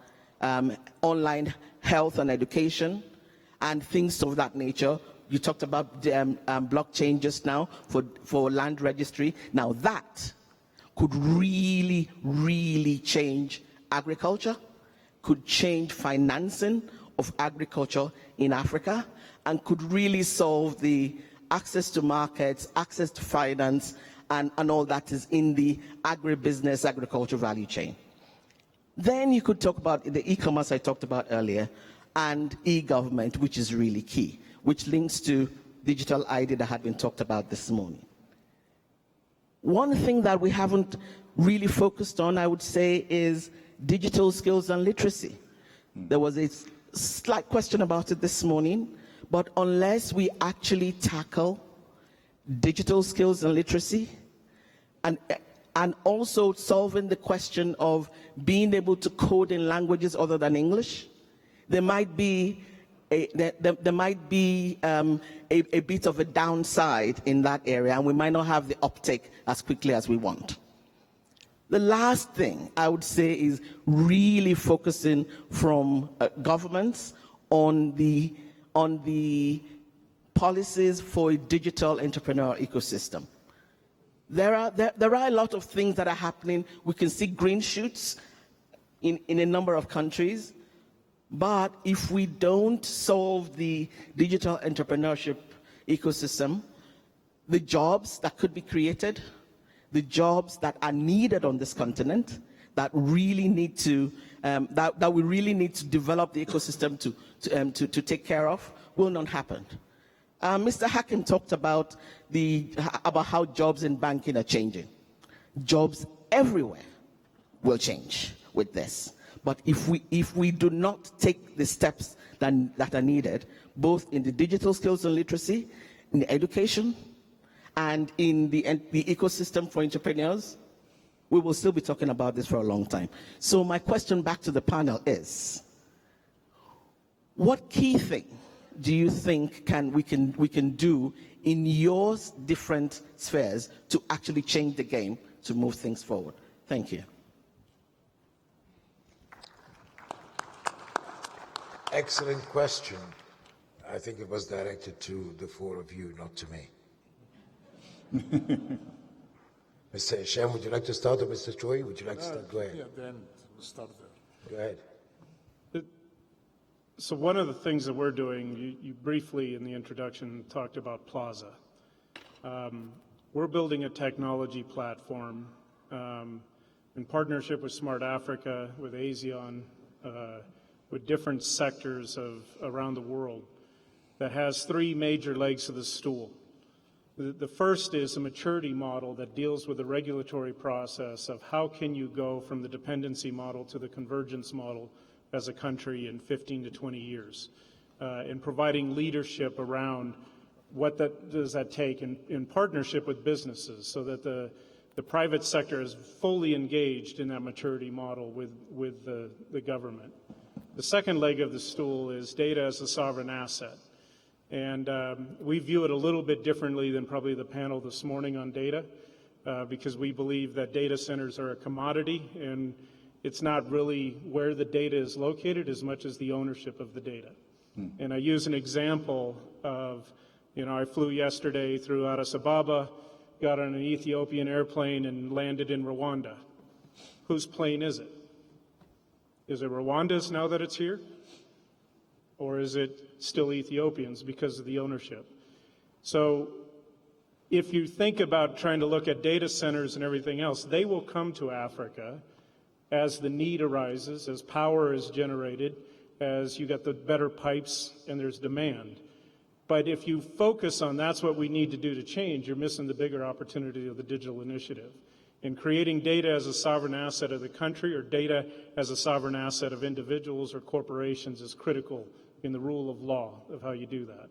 online health and education and things of that nature. You talked about blockchain just now for land registry. Now that could really, really change agriculture, could change financing of agriculture in Africa, and could really solve the access to markets, access to finance, and all that is in the agribusiness, agriculture value chain. Then you could talk about the e-commerce I talked about earlier, and e-government, which is really key, which links to digital ID that had been talked about this morning. One thing that we haven't really focused on, I would say, is digital skills and literacy. There was a slight question about it this morning, but unless we actually tackle digital skills and literacy, and also solving the question of being able to code in languages other than English, there might be a bit of a downside in that area, and we might not have the uptake as quickly as we want. The last thing I would say is really focusing from governments on the policies for a digital entrepreneurial ecosystem. There are a lot of things that are happening. We can see green shoots in a number of countries, but if we don't solve the digital entrepreneurship ecosystem, the jobs that could be created, the jobs that are needed on this continent, that really need to that we really need to develop the ecosystem to take care of, will not happen. Mr. Hakim talked about how jobs in banking are changing. Jobs everywhere will change with this. But if we do not take the steps that are needed, both in the digital skills and literacy, in the education, and in the ecosystem for entrepreneurs, we will still be talking about this for a long time. So my question back to the panel is, what key thing do you think we can do in your different spheres to actually change the game, to move things forward? Thank you. Excellent question. I think it was directed to the four of you, not to me. Mr. Shem, would you like to start, or Mr. Choi? Would you like to start? Go ahead. Yeah, then we'll start there. Go ahead. So one of the things that we're doing, you briefly in the introduction talked about Plaza. We're building a technology platform in partnership with Smart Africa, with ASEAN, with different sectors around the world, that has 3 major legs of the stool. The first is a maturity model that deals with the regulatory process of how can you go from the dependency model to the convergence model as a country in 15 to 20 years, and providing leadership around what does that take in partnership with businesses, so that The private sector is fully engaged in that maturity model with the government. The second leg of the stool is data as a sovereign asset. And we view it a little bit differently than probably the panel this morning on data, because we believe that data centers are a commodity, and it's not really where the data is located as much as the ownership of the data. And I use an example of, I flew yesterday through Addis Ababa, got on an Ethiopian airplane and landed in Rwanda. Whose plane is it? Is it Rwanda's now that it's here? Or is it still Ethiopians because of the ownership? So if you think about trying to look at data centers and everything else, they will come to Africa as the need arises, as power is generated, as you get the better pipes and there's demand. But if you focus on that's what we need to do to change, you're missing the bigger opportunity of the digital initiative. And creating data as a sovereign asset of the country or data as a sovereign asset of individuals or corporations is critical in the rule of law of how you do that.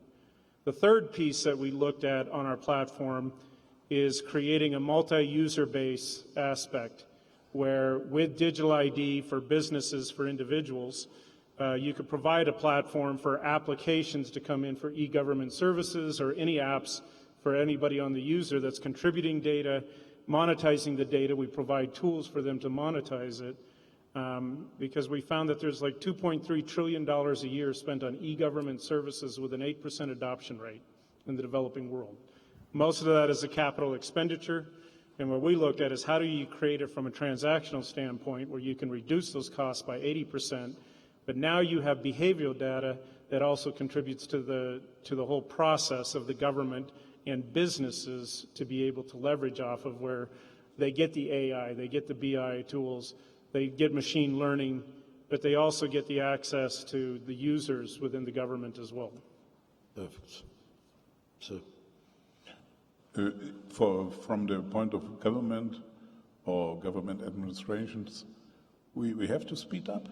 The third piece that we looked at on our platform is creating a multi-user base aspect where with digital ID for businesses, for individuals, you could provide a platform for applications to come in for e-government services or any apps for anybody on the user that's contributing data, monetizing the data. We provide tools for them to monetize it because we found that there's like $2.3 trillion a year spent on e-government services with an 8% adoption rate in the developing world. Most of that is a capital expenditure. And what we looked at is how do you create it from a transactional standpoint where you can reduce those costs by 80%, but now you have behavioral data that also contributes to the whole process of the government and businesses to be able to leverage off of where they get the AI, they get the BI tools, they get machine learning, but they also get the access to the users within the government as well. Perfect. So, from the point of government or government administrations, we have to speed up.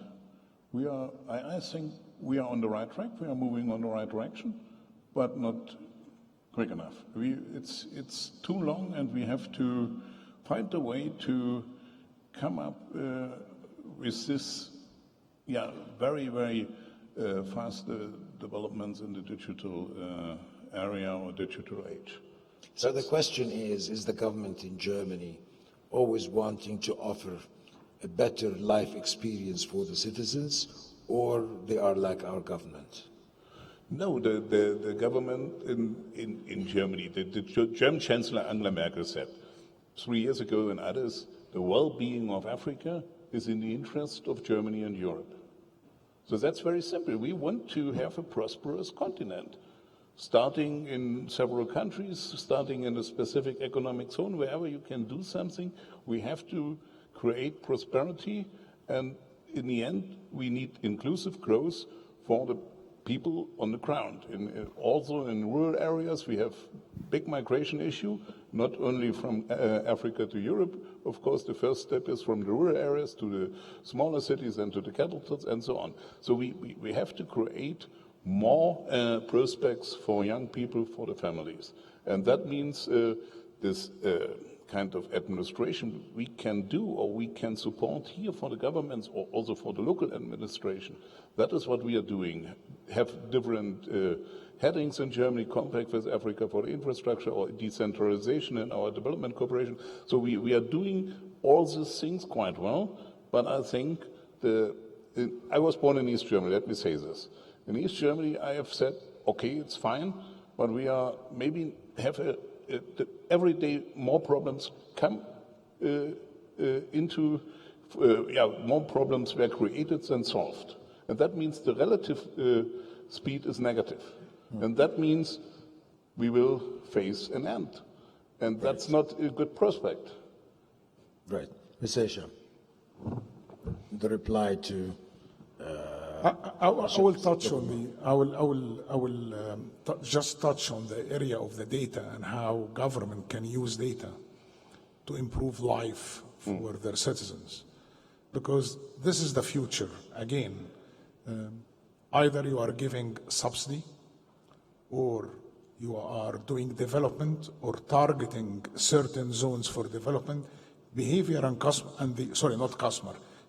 I think we are on the right track. We are moving on the right direction, but not quick enough. It's too long, and we have to find a way to come up with this, very, very fast developments in the digital area or digital age. So the question is the government in Germany always wanting to offer a better life experience for the citizens, or they are like our government? No, the government in Germany, the German Chancellor Angela Merkel said 3 years ago in Addis, the well-being of Africa is in the interest of Germany and Europe. So that's very simple. We want to have a prosperous continent, starting in several countries, starting in a specific economic zone, wherever you can do something, we have to create prosperity, and in the end, we need inclusive growth for the people on the ground. Also in rural areas, we have big migration issue, not only from Africa to Europe. Of course, the first step is from the rural areas to the smaller cities and to the capitals and so on. So we have to create more prospects for young people, for the families. And that means this kind of administration we can do or we can support here for the governments or also for the local administration. That is what we are doing. Have different headings in Germany, Compact with Africa for the infrastructure or decentralization in our development cooperation. So we are doing all these things quite well, but I think I was born in East Germany, let me say this. In East Germany, I have said, okay, it's fine, but we are maybe have every day more problems come into, more problems were created than solved. And that means the relative speed is negative. And that means we will face an end. And that's not a good prospect. Right. Ms. Aisha, the reply to... I will touch on just touch on the area of the data and how government can use data to improve life for their citizens, because this is the future. Again, either you are giving subsidy or you are doing development or targeting certain zones for development, behavior and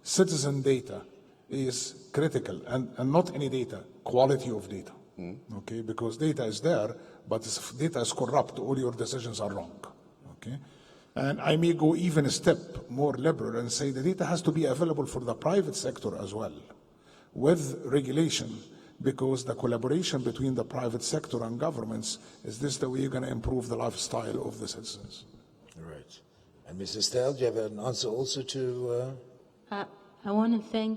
citizen data is critical, and not any data, quality of data. Okay, because data is there, but if data is corrupt, all your decisions are wrong. Okay, and I may go even a step more liberal and say the data has to be available for the private sector as well, with regulation, because the collaboration between the private sector and governments is this the way you're going to improve the lifestyle of the citizens. Right. And Mrs. Stell, do you have an answer also to? I want to thank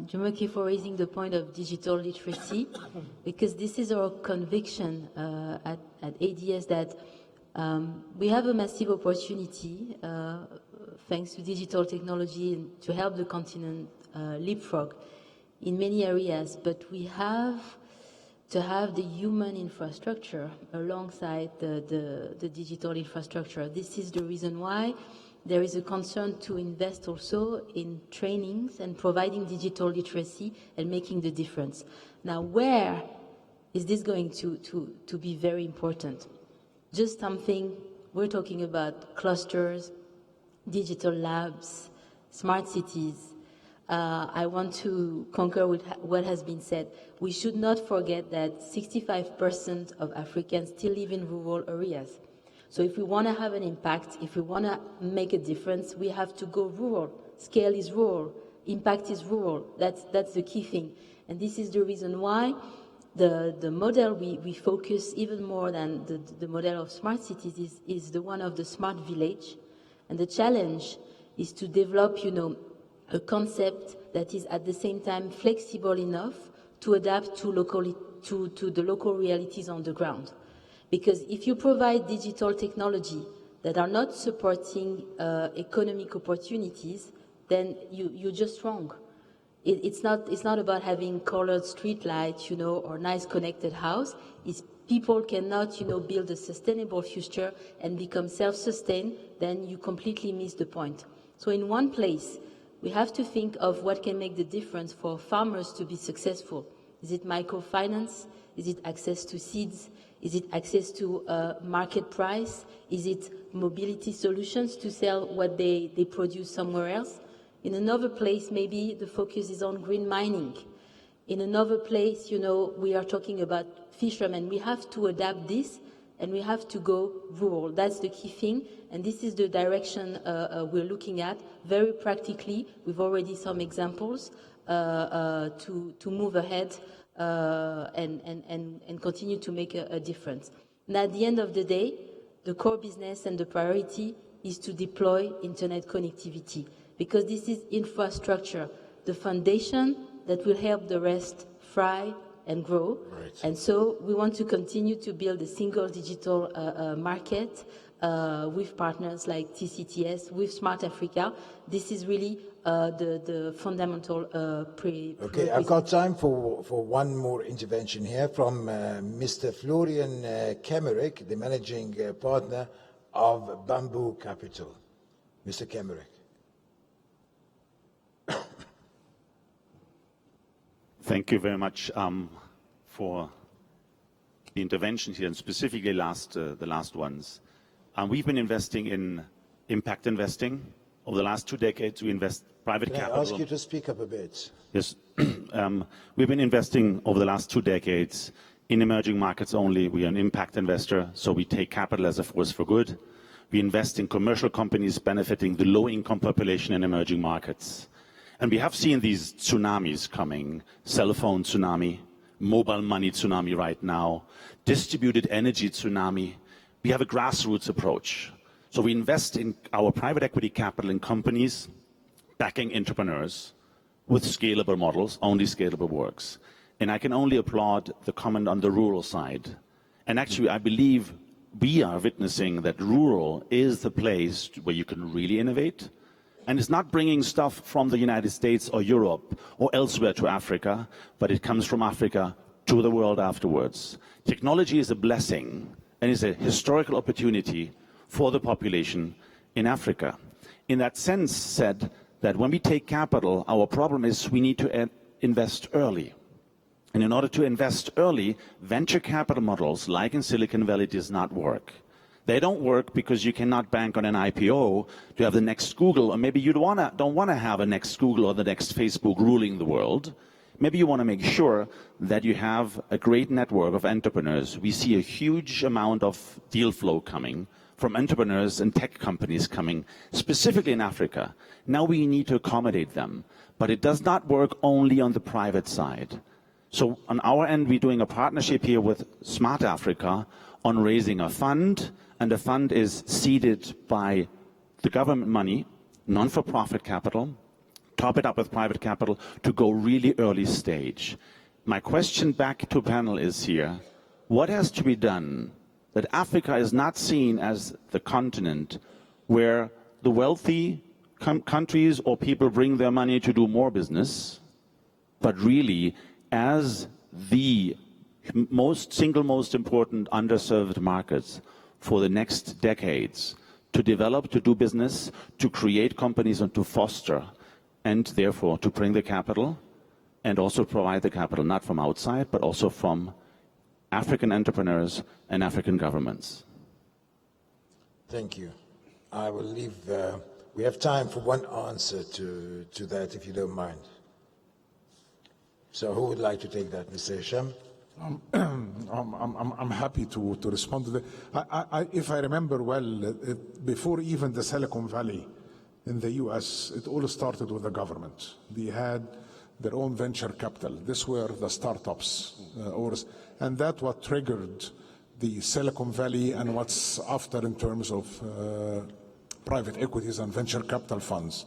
Jumoke for raising the point of digital literacy, because this is our conviction at ADS that we have a massive opportunity thanks to digital technology and to help the continent leapfrog in many areas, but we have to have the human infrastructure alongside the digital infrastructure. This is the reason why there is a concern to invest also in trainings and providing digital literacy and making the difference. Now, where is this going to be very important? Just something, we're talking about clusters, digital labs, smart cities. I want to concur with what has been said. We should not forget that 65% of Africans still live in rural areas. So if we want to have an impact, if we want to make a difference, we have to go rural. Scale is rural. Impact is rural. That's the key thing. And this is the reason why the model we focus even more than the model of smart cities is the one of the smart village. And the challenge is to develop, a concept that is at the same time flexible enough to adapt to the local realities on the ground. Because if you provide digital technology that are not supporting economic opportunities, then you're just wrong. It's not about having colored street lights, or nice connected house. It's people cannot, build a sustainable future and become self-sustained, then you completely miss the point. So in one place, we have to think of what can make the difference for farmers to be successful. Is it microfinance? Is it access to seeds? Is it access to market price? Is it mobility solutions to sell what they produce somewhere else? In another place, maybe the focus is on green mining. In another place, we are talking about fishermen. We have to adapt this, and we have to go rural. That's the key thing, and this is the direction we're looking at very practically. We've already some examples to move ahead and continue to make a difference. And at the end of the day, the core business and the priority is to deploy internet connectivity, because this is infrastructure, the foundation that will help the rest thrive and grow. Right. And so we want to continue to build a single digital market with partners like TCTS, with Smart Africa. This is really the fundamental Okay, I've got time for one more intervention here from Mr. Florian Kemmerich, the managing partner of Bamboo Capital. Mr. Kemmerich. Thank you very much for the interventions here, and specifically the last ones. We've been investing in impact investing. Over the last 2 decades, we invest private capital. Can I ask you to speak up a bit? Yes. We've been investing over the last 2 decades in emerging markets only. We are an impact investor, so we take capital as a force for good. We invest in commercial companies benefiting the low-income population in emerging markets. And we have seen these tsunamis coming, cell phone tsunami, mobile money tsunami right now, distributed energy tsunami. We have a grassroots approach. So we invest in our private equity capital in companies backing entrepreneurs with scalable models. Only scalable works. And I can only applaud the comment on the rural side. And actually, I believe we are witnessing that rural is the place where you can really innovate. And it's not bringing stuff from the United States or Europe or elsewhere to Africa, but it comes from Africa to the world afterwards. Technology is a blessing and is a historical opportunity for the population in Africa. In that sense, said that when we take capital, our problem is we need to invest early. And in order to invest early, venture capital models, like in Silicon Valley, does not work. They don't work because you cannot bank on an IPO to have the next Google, or maybe you don't want to have a next Google or the next Facebook ruling the world. Maybe you want to make sure that you have a great network of entrepreneurs. We see a huge amount of deal flow coming from entrepreneurs and tech companies coming, specifically in Africa. Now we need to accommodate them. But it does not work only on the private side. So on our end, we're doing a partnership here with Smart Africa on raising a fund, and the fund is seeded by the government money, non-for-profit capital, top it up with private capital to go really early stage. My question back to panel is here, what has to be done that Africa is not seen as the continent where the wealthy countries or people bring their money to do more business, but really as the single most important underserved markets for the next decades to develop, to do business, to create companies and to foster, and therefore to bring the capital and also provide the capital, not from outside, but also from African entrepreneurs and African governments. Thank you. I will leave, we have time for one answer to that, if you don't mind. So who would like to take that, Mr. Hisham? I'm happy to respond to that. If I remember well, before even the Silicon Valley in the US, it all started with the government. They had their own venture capital. These were the startups, and that's what triggered the Silicon Valley and what's after in terms of private equities and venture capital funds.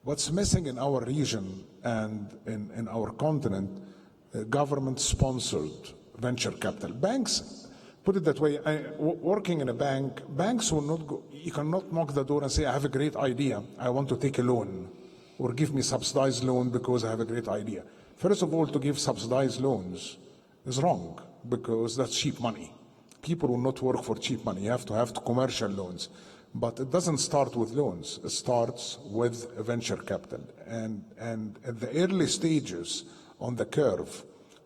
What's missing in our region and in our continent, government-sponsored venture capital. Banks, put it that way, working in a bank, banks will not go, you cannot knock the door and say, I have a great idea, I want to take a loan, or give me subsidized loan because I have a great idea. First of all, to give subsidized loans is wrong, because that's cheap money. People will not work for cheap money. You have to have commercial loans. But it doesn't start with loans. It starts with venture capital. And at the early stages on the curve,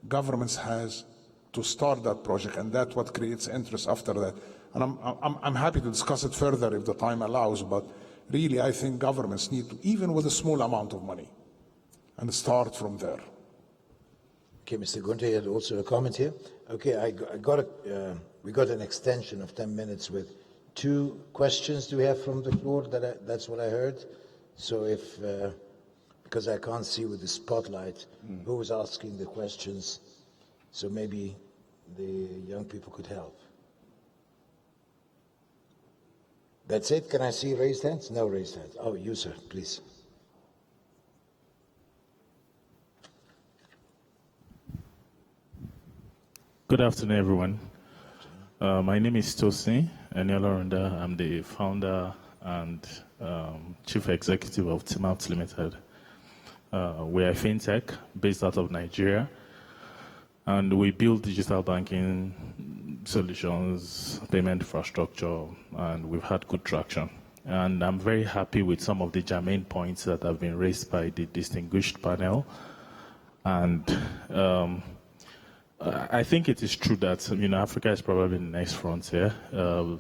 governments has to start that project, and that's what creates interest after that. And I'm happy to discuss it further if the time allows, but really I think governments need to, even with a small amount of money, and start from there. Okay, Mr. Gunter, you had also a comment here. Okay, we got an extension of 10 minutes with 2 questions. Do we have from the floor? That's what I heard. So if, because I can't see with the spotlight who was asking the questions, so maybe the young people could help. That's it? Can I see raised hands? No raised hands. Oh, you, sir, please. Good afternoon, everyone. My name is Tosin Eniolorunda. I'm the founder and chief executive of Timaut Limited. We're a fintech based out of Nigeria, and we build digital banking solutions, payment infrastructure, and we've had good traction. And I'm very happy with some of the germane points that have been raised by the distinguished panel. And I think it is true that Africa is probably the next frontier. A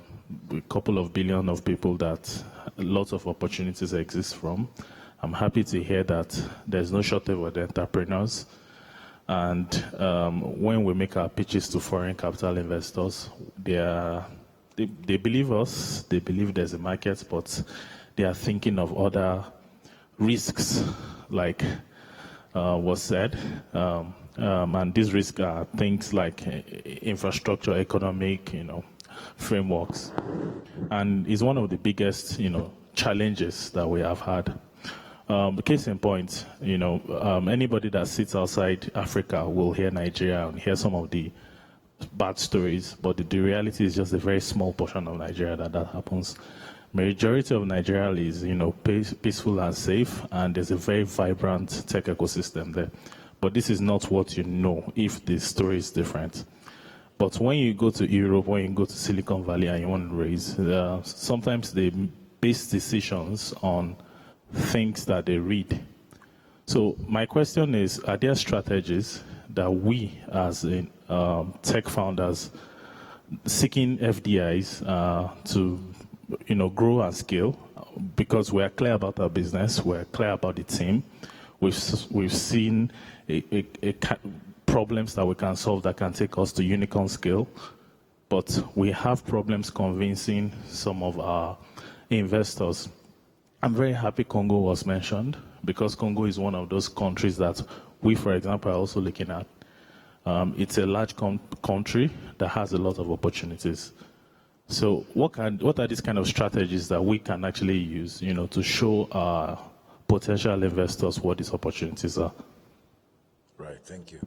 couple of billion of people that lots of opportunities exist from. I'm happy to hear that there's no shortage of entrepreneurs. And when we make our pitches to foreign capital investors, they believe us, they believe there's a market, but they are thinking of other risks, like was said. And these risks are things like infrastructure, economic, frameworks. And it's one of the biggest, challenges that we have had. Case in point, anybody that sits outside Africa will hear Nigeria and hear some of the bad stories, but the reality is just a very small portion of Nigeria that happens. Majority of Nigeria is, peaceful and safe, and there's a very vibrant tech ecosystem there. But this is not what you know if the story is different. But when you go to Europe, when you go to Silicon Valley and you want to raise, sometimes they base decisions on things that they read. So my question is, are there strategies that we, as in, tech founders, seeking FDIs to, grow and scale, because we are clear about our business, we are clear about the team. We've seen problems that we can solve that can take us to unicorn scale, but we have problems convincing some of our investors. I'm very happy Congo was mentioned, because Congo is one of those countries that we, for example, are also looking at. It's a large country that has a lot of opportunities. So what are these kind of strategies that we can actually use, to show our potential investors what these opportunities are? Right, thank you.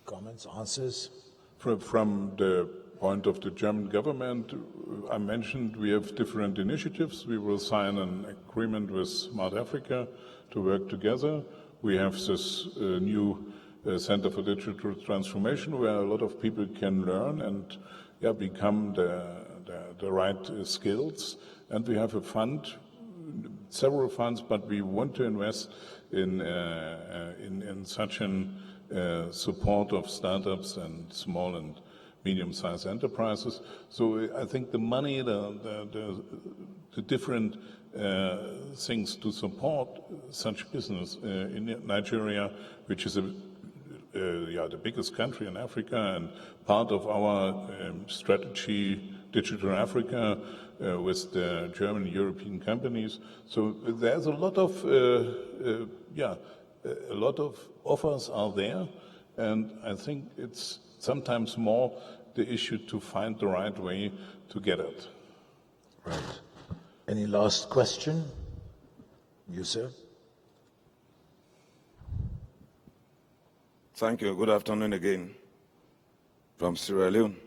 Comments, answers? From the point of the German government, I mentioned we have different initiatives. We will sign an agreement with Smart Africa to work together. We have this new Center for Digital Transformation, where a lot of people can learn and become the right skills. And we have a fund, several funds, but we want to invest in such an support of startups and small and medium-sized enterprises. So I think the money, the different things to support such business in Nigeria, which is the biggest country in Africa and part of our strategy, Digital Africa, with the German European companies. So there's a lot of offers are there, and I think it's sometimes more the issue to find the right way to get it. Right. Any last question? You, sir? Thank you. Good afternoon again. From Sierra Leone,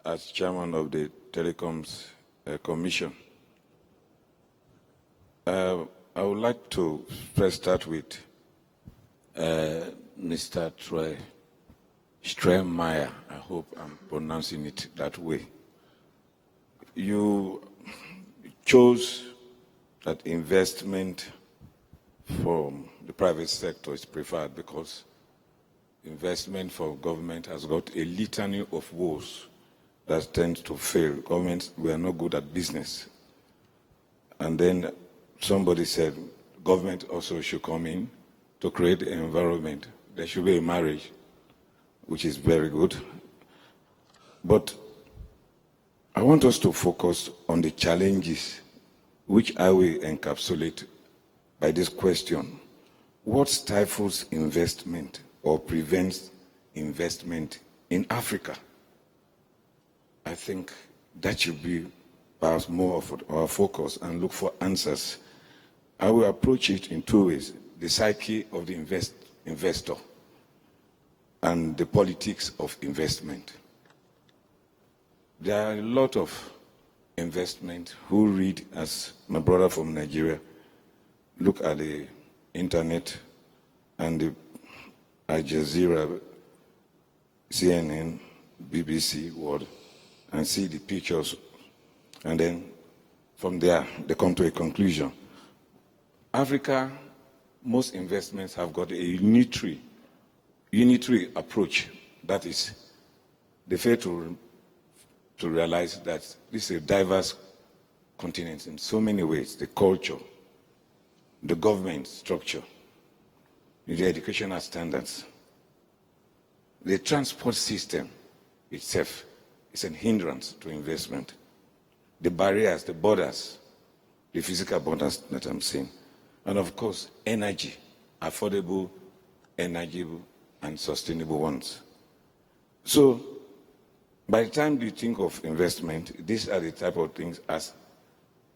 as chairman of the Telecoms Commission. I would like to first start with Mr. Stremeyer. I hope I'm pronouncing it that way. You chose that investment from the private sector is preferred because investment for government has got a litany of woes that tend to fail. Governments were not good at business. And then somebody said government also should come in to create an environment. There should be a marriage, which is very good. But I want us to focus on the challenges which I will encapsulate by this question. What stifles investment or prevents investment in Africa? I think that should be perhaps more of our focus and look for answers. I will approach it in two ways: the psyche of the investor and the politics of investment. There are a lot of investment who read, as my brother from Nigeria, look at the internet and the Al Jazeera, CNN, BBC, World, and see the pictures, and then from there they come to a conclusion. Africa, most investments have got a unitary approach. That is, they fail to realize that this is a diverse continent in so many ways: the culture, the government structure, the educational standards, the transport system itself is a hindrance to investment. The barriers, the borders, the physical borders that I'm saying, and of course, energy, affordable, energiable, and sustainable ones. So, by the time you think of investment, these are the type of things as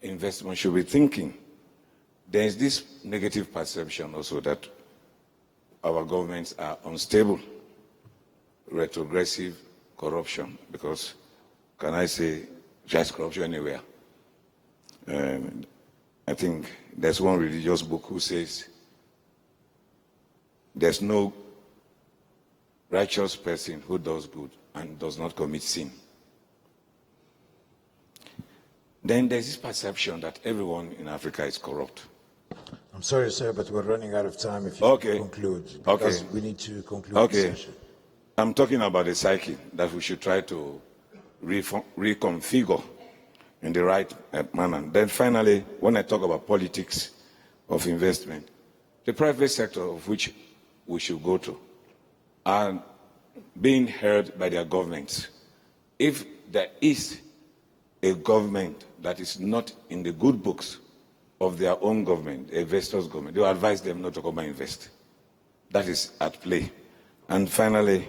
investment should be thinking. There is this negative perception also that our governments are unstable, retrogressive, corruption, because, can I say, just corruption anywhere? I think there's one religious book who says there's no righteous person who does good and does not commit sin. Then there's this perception that everyone in Africa is corrupt. I'm sorry, sir, but we're running out of time. If you Okay. could conclude, Okay. because we need to conclude Okay. the session. I'm talking about the cycle that we should try to reconfigure in the right manner. Then finally, when I talk about politics of investment, the private sector of which we should go to are being heard by their governments. If there is a government that is not in the good books of their own government, the investors' government, they will advise them not to come and invest. That is at play. And finally,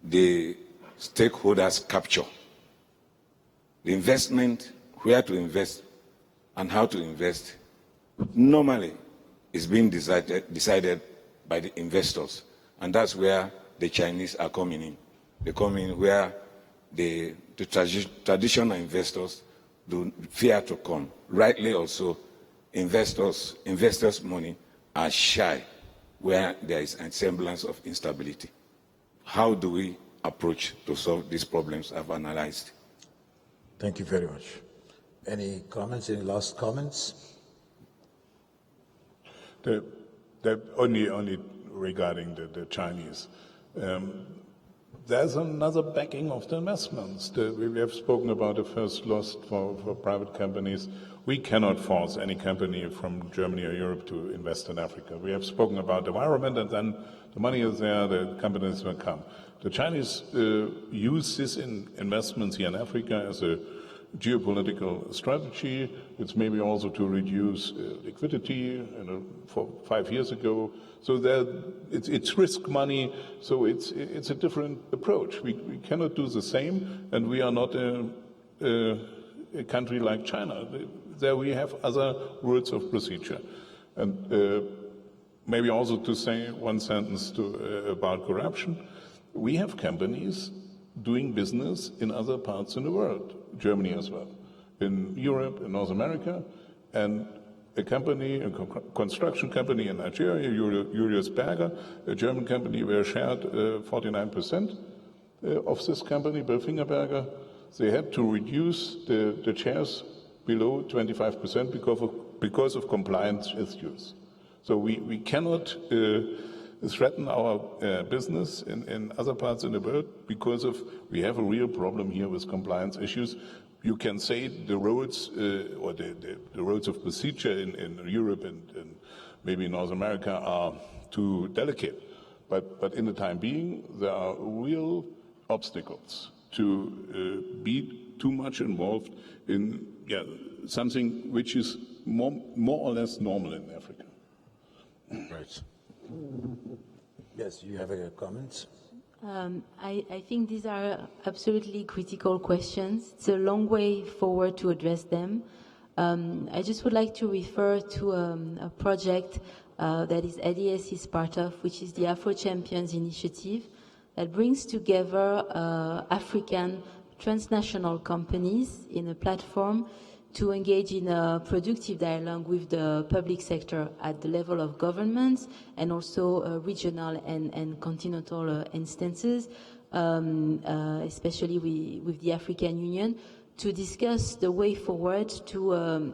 the stakeholders capture. The investment, where to invest and how to invest, normally is being decided by the investors. And that's where the Chinese are coming in. They come in where the traditional investors do fear to come. Rightly also, investors' money are shy where there is a semblance of instability. How do we approach to solve these problems I've analyzed? Thank you very much. Any comments, any last comments? Only regarding the Chinese. There's another backing of the investments. We have spoken about the first loss for private companies. We cannot force any company from Germany or Europe to invest in Africa. We have spoken about the environment, and then the money is there, the companies will come. The Chinese use these investments here in Africa as a geopolitical strategy. It's maybe also to reduce liquidity. For 5 years ago, so it's risk money. So it's a different approach. We cannot do the same, and we are not a country like China. There we have other rules of procedure, and maybe also to say one sentence about corruption. We have companies doing business in other parts in the world, Germany as well, in Europe, in North America, and a construction company in Nigeria, Julius Berger, a German company, were shared 49% of this company, Bilfinger Berger. They had to reduce the shares below 25% because of compliance issues. So we cannot threaten our business in other parts in the world because we have a real problem here with compliance issues. You can say the roads or the roads of procedure in Europe and maybe North America are too delicate, but in the time being there are real obstacles to be too much involved in something which is more or less normal in Africa. Right. Yes, you have a comment? I think these are absolutely critical questions. It's a long way forward to address them. I just would like to refer to a project that is LES is part of, which is the Afro Champions Initiative, that brings together African transnational companies in a platform to engage in a productive dialogue with the public sector at the level of governments and also regional and continental instances, especially with the African Union, to discuss the way forward to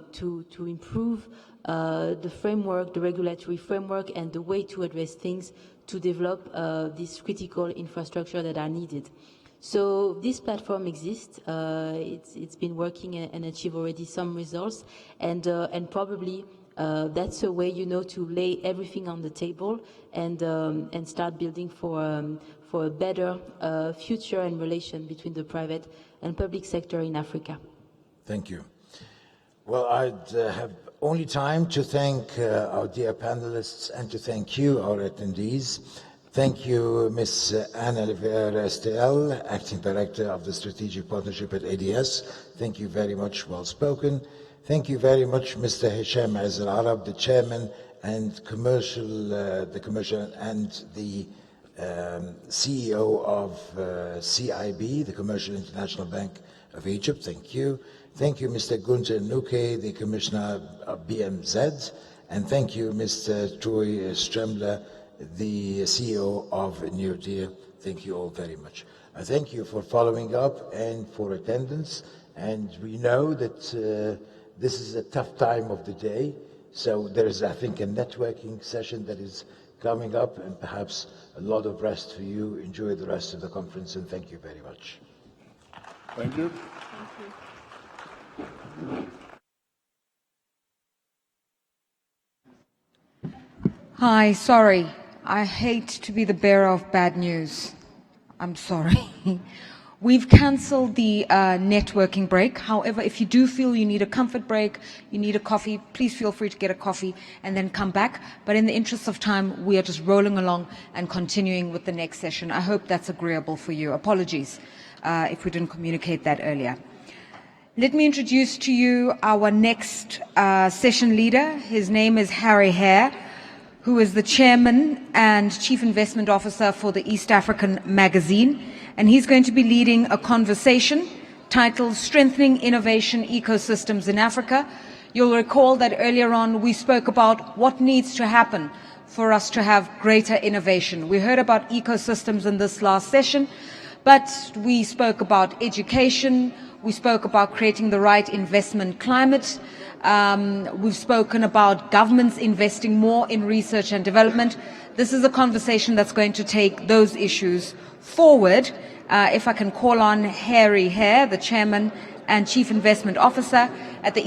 improve the framework, the regulatory framework, and the way to address things to develop these critical infrastructure that are needed. So this platform exists. It's been working and achieved already some results, and probably that's a way, to lay everything on the table and start building for a better future and relation between the private and public sector in Africa. Thank you. Well, I'd have only time to thank our dear panelists and to thank you, our attendees. Thank you, Ms. Anna Rivera-Estel, Acting Director of the Strategic Partnership at ADS. Thank you very much, well spoken. Thank you very much, Mr. Hisham Al-Arab, the Chairman and the Commercial and the CEO of CIB, the Commercial International Bank of Egypt. Thank you. Thank you, Mr. Gunter Nuke, the Commissioner of BMZ. And thank you, Mr. Troy Stremler, the CEO of Neodia. Thank you all very much. I thank you for following up and for attendance. And we know that this is a tough time of the day, So there is, I think, a networking session that is coming up, and perhaps a lot of rest for you. Enjoy the rest of the conference, and thank you very much. Thank you. Hi, sorry. I hate to be the bearer of bad news. I'm sorry. We've cancelled the networking break. However, if you do feel you need a comfort break, you need a coffee, please feel free to get a coffee and then come back. But in the interest of time, we are just rolling along and continuing with the next session. I hope that's agreeable for you. Apologies if we didn't communicate that earlier. Let me introduce to you our next session leader. His name is Harry Hare, who is the Chairman and Chief Investment Officer for the East African Magazine. And he's going to be leading a conversation titled Strengthening Innovation Ecosystems in Africa. You'll recall that earlier on we spoke about what needs to happen for us to have greater innovation. We heard about ecosystems in this last session, but we spoke about education, we spoke about creating the right investment climate, we've spoken about governments investing more in research and development. This is a conversation that's going to take those issues forward. If I can call on Harry Hare, the Chairman and Chief Investment Officer at the